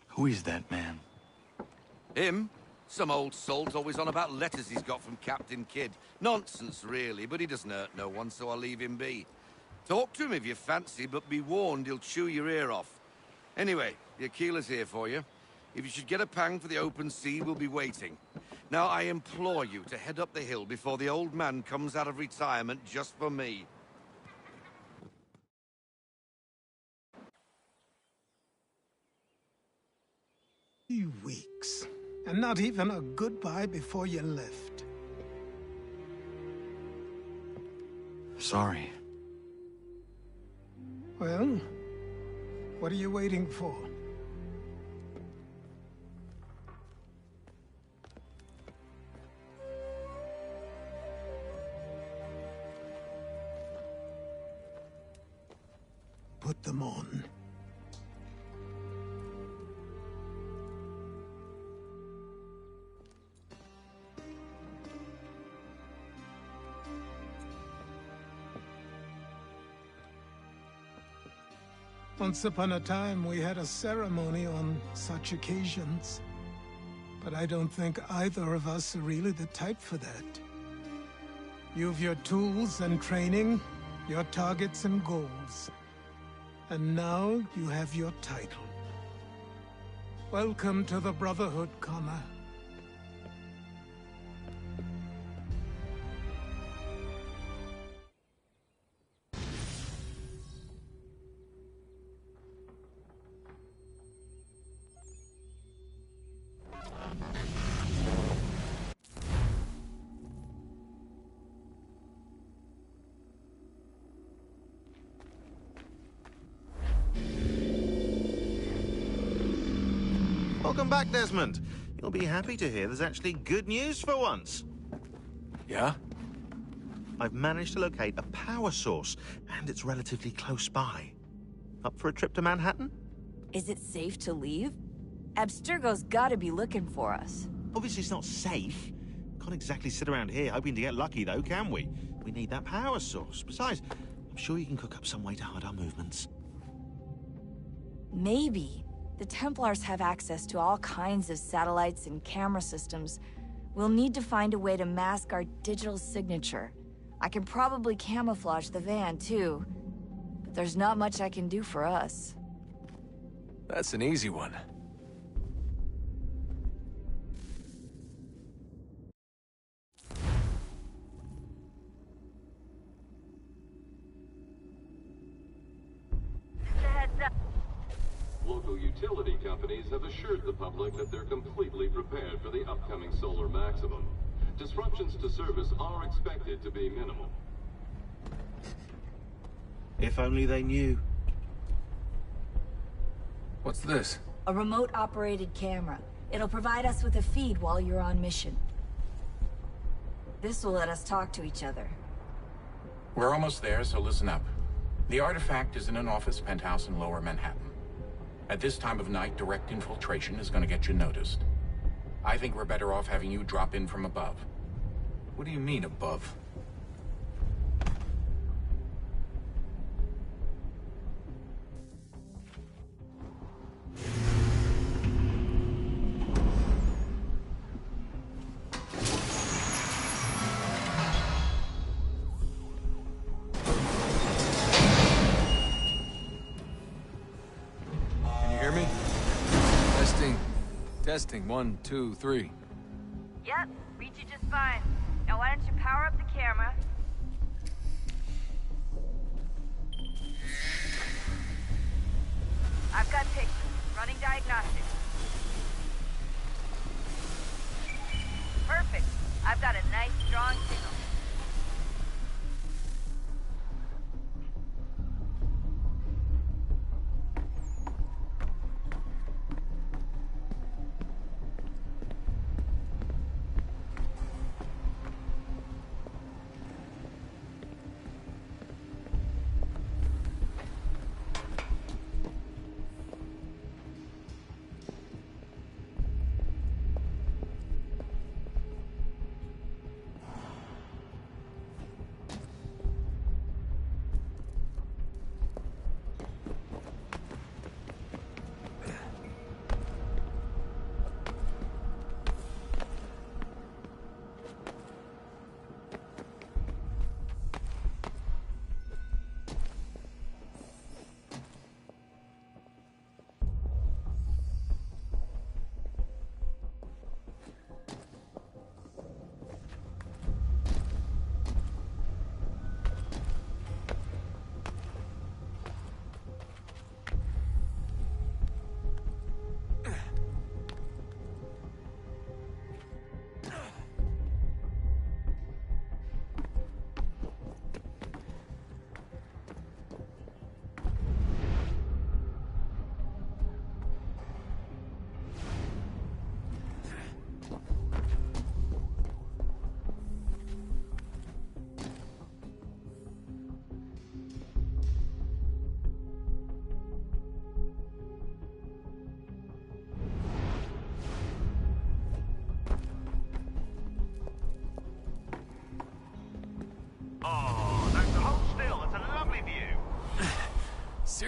Who is that man? Him? Some old salt always on about letters he's got from Captain Kidd. Nonsense, really, but he doesn't hurt no one, so I'll leave him be. Talk to him if you fancy, but be warned he'll chew your ear off. Anyway, your keeler's here for you. If you should get a pang for the open sea, we'll be waiting. Now, I implore you to head up the hill before the old man comes out of retirement just for me. 3 weeks, and not even a goodbye before you left. sorry. Well, what are you waiting for? Put them on. Once upon a time, we had a ceremony on such occasions. But I don't think either of us are really the type for that. You've your tools and training, your targets and goals. And now you have your title. Welcome to the Brotherhood, Connor. Welcome back, Desmond. You'll be happy to hear there's actually good news for once. Yeah? I've managed to locate a power source, and it's relatively close by. Up for a trip to Manhattan? Is it safe to leave? Abstergo's gotta be looking for us. Obviously it's not safe. Can't exactly sit around here hoping to get lucky, though, can we? We need that power source. Besides, I'm sure you can cook up some way to hide our movements. Maybe. The Templars have access to all kinds of satellites and camera systems. We'll need to find a way to mask our digital signature. I can probably camouflage the van, too. But there's not much I can do for us. That's an easy one. Local utility companies have assured the public that they're completely prepared for the upcoming solar maximum. Disruptions to service are expected to be minimal. If only they knew. What's this? A remote-operated camera. It'll provide us with a feed while you're on mission. This will let us talk to each other. We're almost there, so listen up. The artifact is in an office penthouse in Lower Manhattan. At this time of night, direct infiltration is going to get you noticed. I think we're better off having you drop in from above. What do you mean, above? Testing, 1, 2, 3. Yep, read you just fine. Now why don't you power up the camera? I've got pictures. Running diagnostics. Perfect. I've got a nice, strong signal.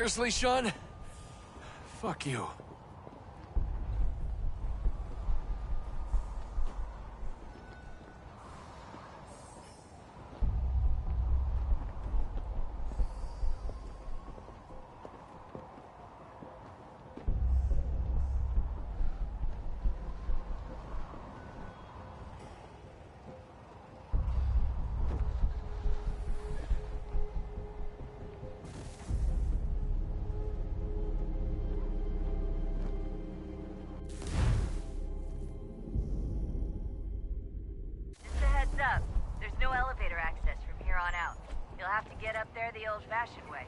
Seriously, Sean? Fuck you. Up. There's no elevator access from here on out. You'll have to get up there the old-fashioned way.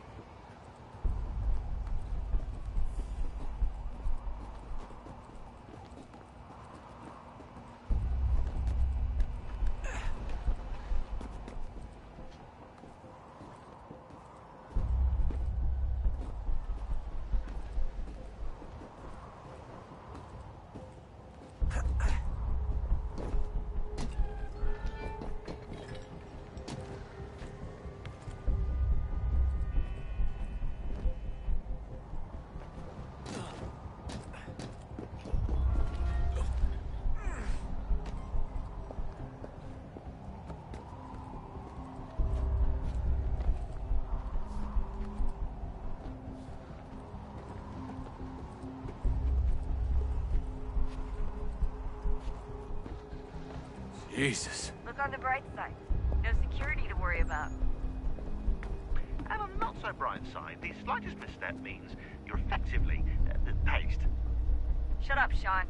Jesus. Look on the bright side. No security to worry about. And on the not so bright side, the slightest misstep means you're effectively paced. Shut up, Sean.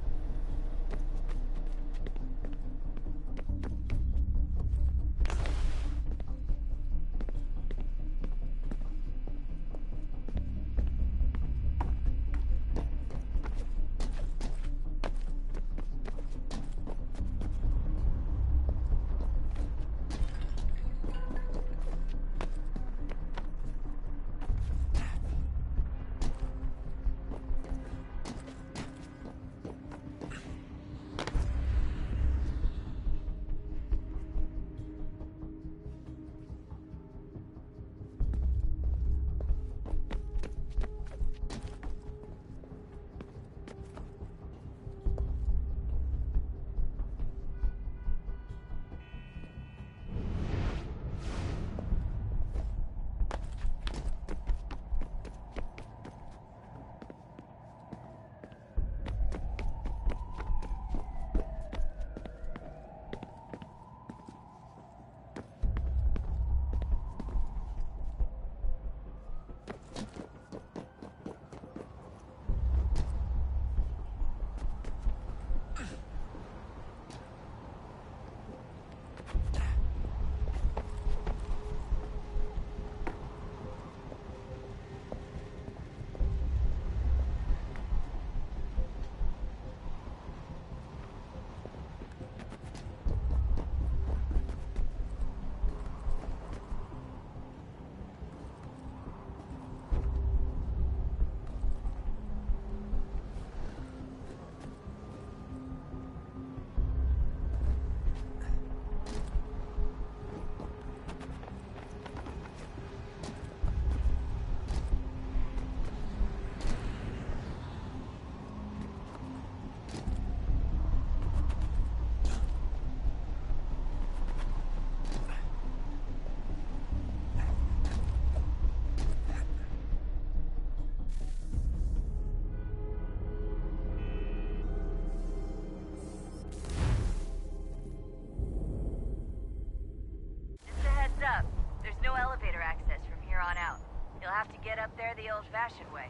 Up. There's no elevator access from here on out. You'll have to get up there the old-fashioned way.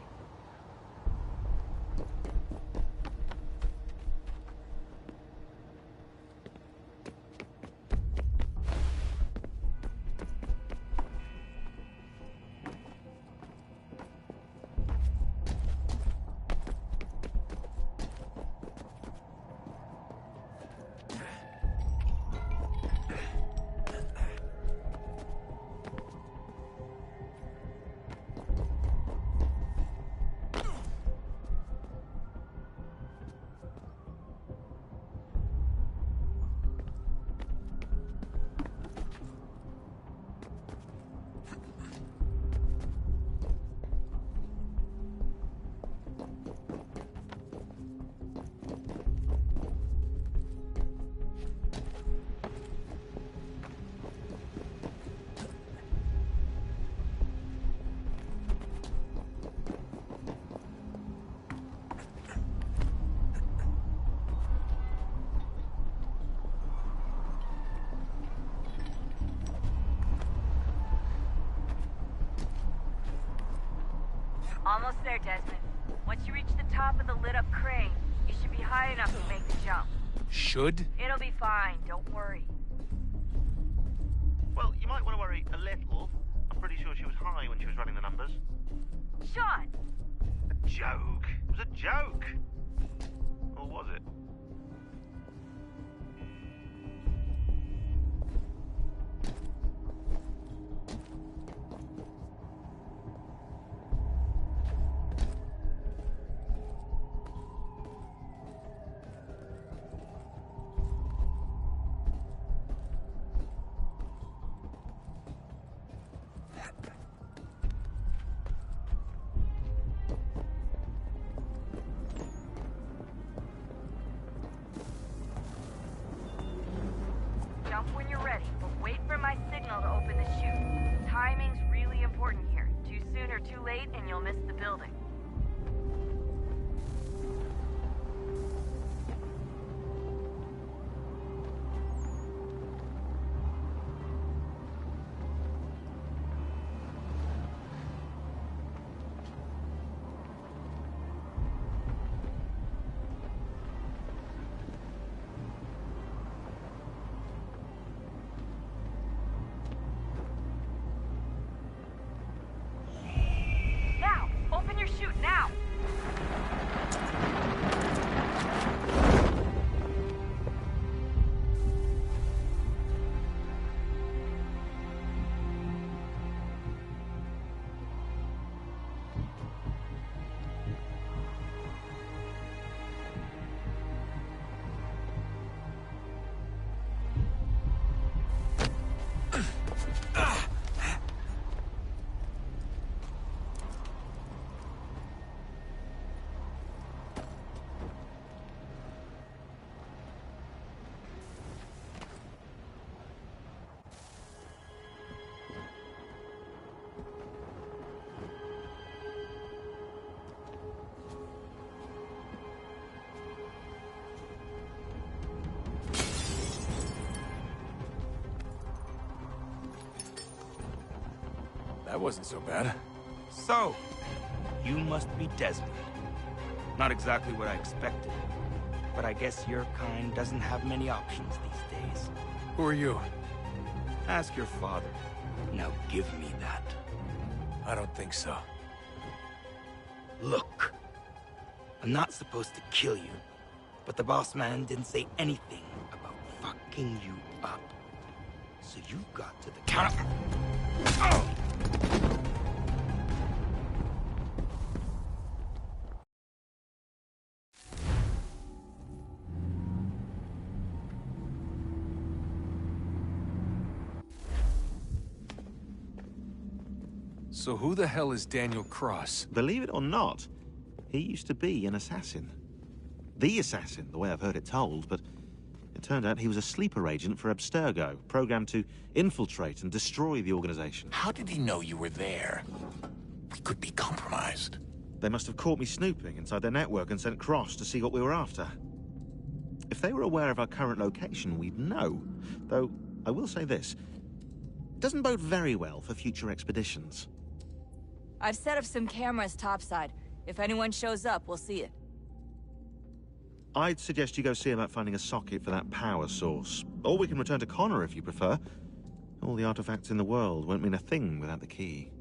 Almost there, Desmond. Once you reach the top of the lit-up crane, you should be high enough to make the jump. Should? It'll be fine, don't worry. Well, you might want to worry a little. I'm pretty sure she was high when she was running the numbers. Sean! A joke. It was a joke. Or was it? Jump when you're ready, but wait for my signal to open the chute. Timing's really important here. Too soon or too late, and you'll miss the building. Open your chute now! That wasn't so bad. So, you must be Desmond. Not exactly what I expected, but I guess your kind doesn't have many options these days. Who are you? Ask your father. Now give me that. I don't think so. Look, I'm not supposed to kill you, but the boss man didn't say anything about fucking you up. So you've got to the counter. Oh! So who the hell is Daniel Cross? Believe it or not, he used to be an assassin. The assassin, the way I've heard it told, but it turned out he was a sleeper agent for Abstergo, programmed to infiltrate and destroy the organization. How did he know you were there? We could be compromised. They must have caught me snooping inside their network and sent Cross to see what we were after. If they were aware of our current location, we'd know. Though, I will say this. It doesn't bode very well for future expeditions. I've set up some cameras topside. If anyone shows up, we'll see it. I'd suggest you go see about finding a socket for that power source. Or we can return to Connor if you prefer. All the artifacts in the world won't mean a thing without the key.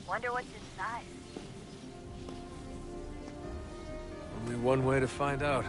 Wonder what's inside. Only one way to find out.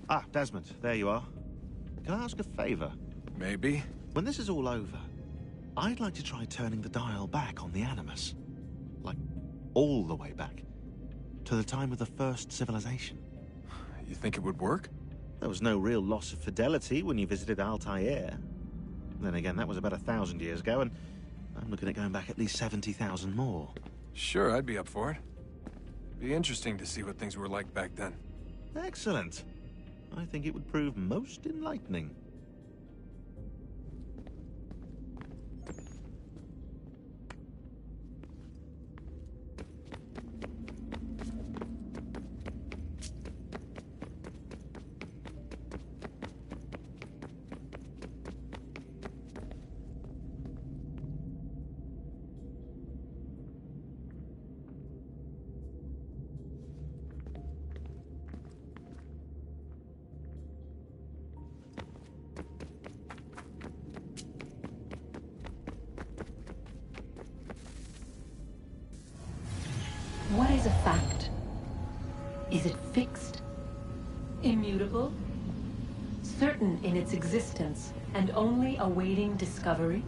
Ah, Desmond, there you are. Can I ask a favor? Maybe. When this is all over, I'd like to try turning the dial back on the Animus. Like, all the way back. To the time of the first civilization. You think it would work? There was no real loss of fidelity when you visited Altair. Then again, that was about 1,000 years ago, and I'm looking at going back at least 70,000 more. Sure, I'd be up for it. Be interesting to see what things were like back then. Excellent. I think it would prove most enlightening. What is a fact? Is it fixed? Immutable? Certain in its existence and only awaiting discovery?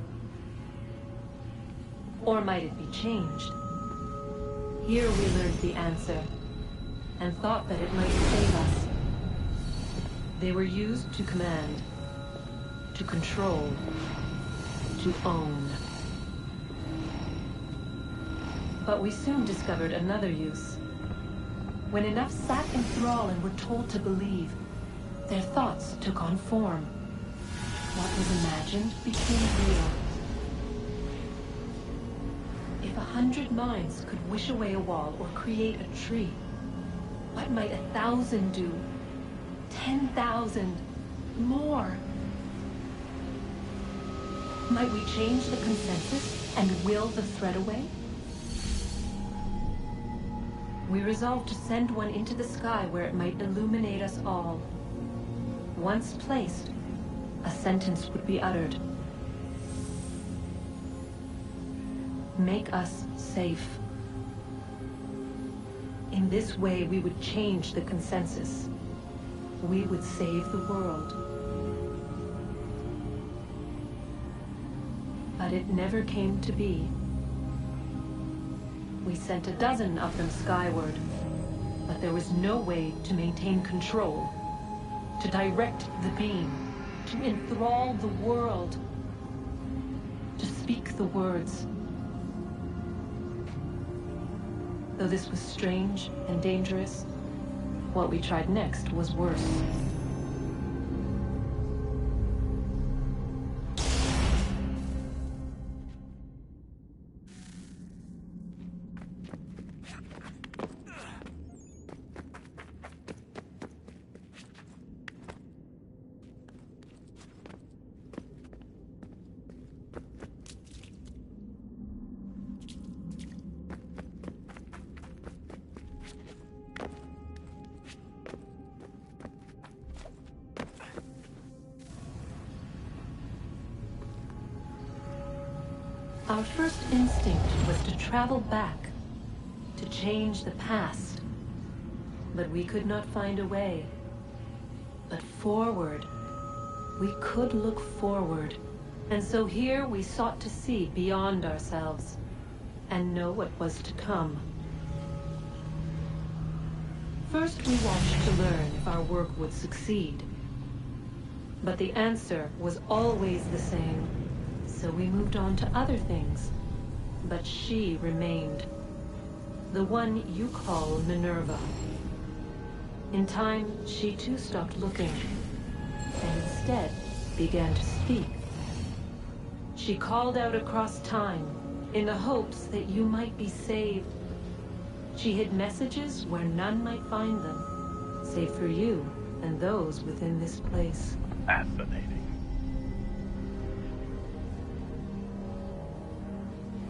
Or might it be changed? Here we learned the answer, and thought that it might save us. They were used to command, to control, to own. But we soon discovered another use. When enough sat in thrall and were told to believe, their thoughts took on form. What was imagined became real. If 100 minds could wish away a wall or create a tree, what might 1,000 do? 10,000? More? Might we change the consensus and will the threat away? We resolved to send one into the sky where it might illuminate us all. Once placed, a sentence would be uttered. Make us safe. In this way, we would change the consensus. We would save the world. But it never came to be. We sent a dozen of them skyward, but there was no way to maintain control, to direct the beam, to enthrall the world, to speak the words. Though this was strange and dangerous, what we tried next was worse. Our first instinct was to travel back, to change the past. But we could not find a way. But forward, we could look forward. And so here we sought to see beyond ourselves, and know what was to come. First we watched to learn if our work would succeed. But the answer was always the same. So we moved on to other things. But she remained. The one you call Minerva. In time, she too stopped looking, and instead began to speak. She called out across time, in the hopes that you might be saved. She hid messages where none might find them, save for you and those within this place. Fascinating.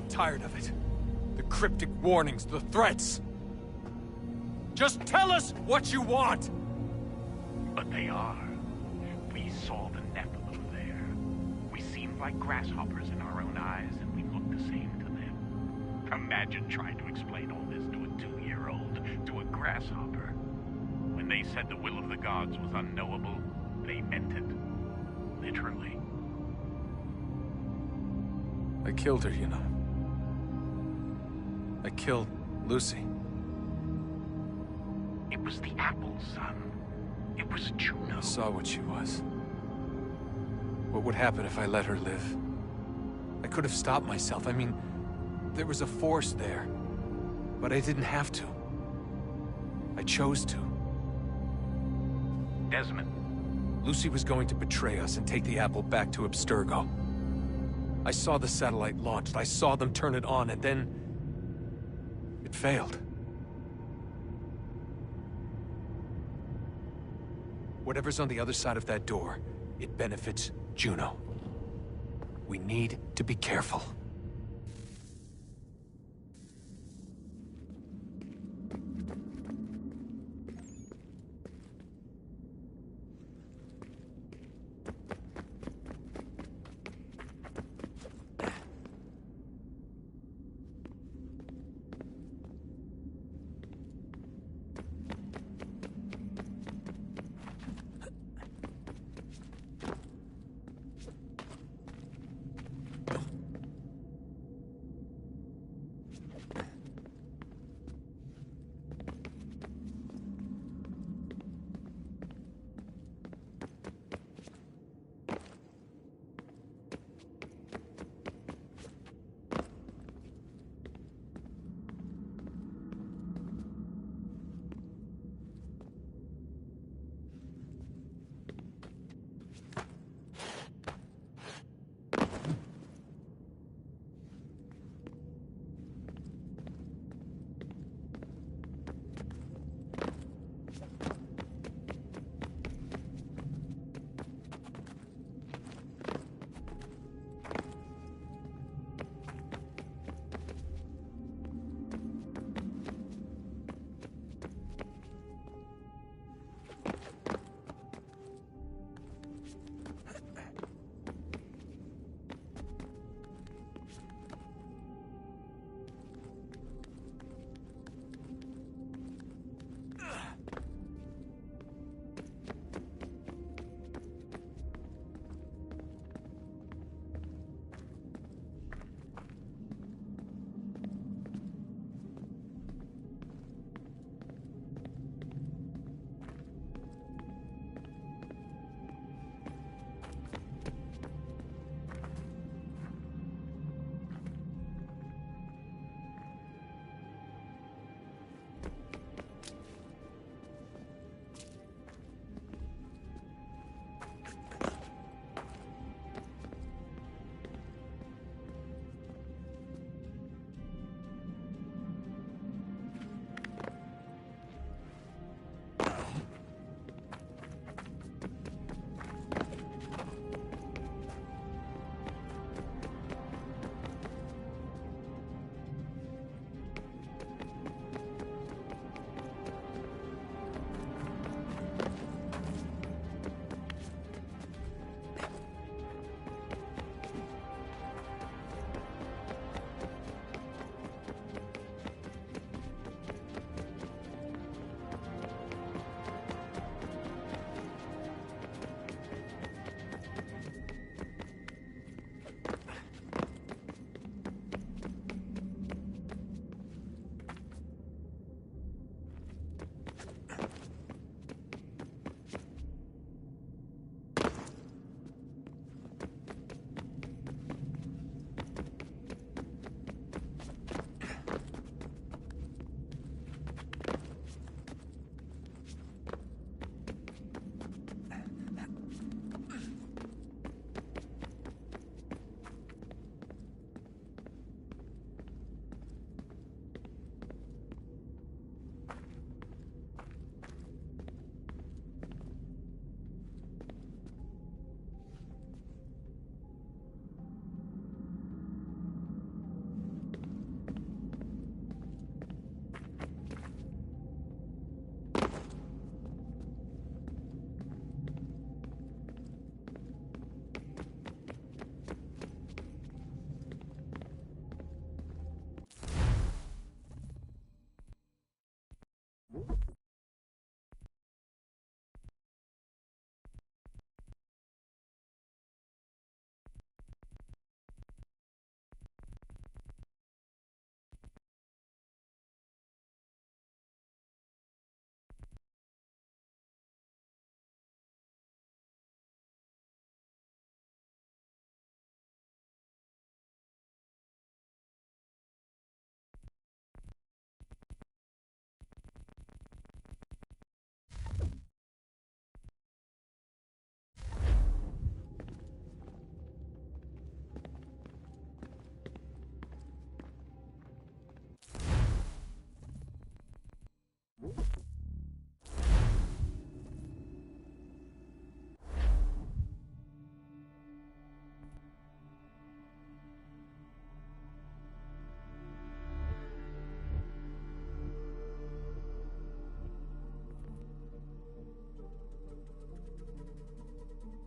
Tired of it. The cryptic warnings, the threats. Just tell us what you want! But they are. We saw the Nephilim there. We seemed like grasshoppers in our own eyes, and we looked the same to them. Imagine trying to explain all this to a 2-year-old, to a grasshopper. When they said the will of the gods was unknowable, they meant it. Literally. I killed her, you know. I killed Lucy. It was the apple, son. It was Juno. I saw what she was. What would happen if I let her live? I could have stopped myself. I mean, there was a force there. But I didn't have to. I chose to. Desmond. Lucy was going to betray us and take the apple back to Abstergo. I saw the satellite launched. I saw them turn it on, and then it failed. Whatever's on the other side of that door, it benefits Juno. We need to be careful.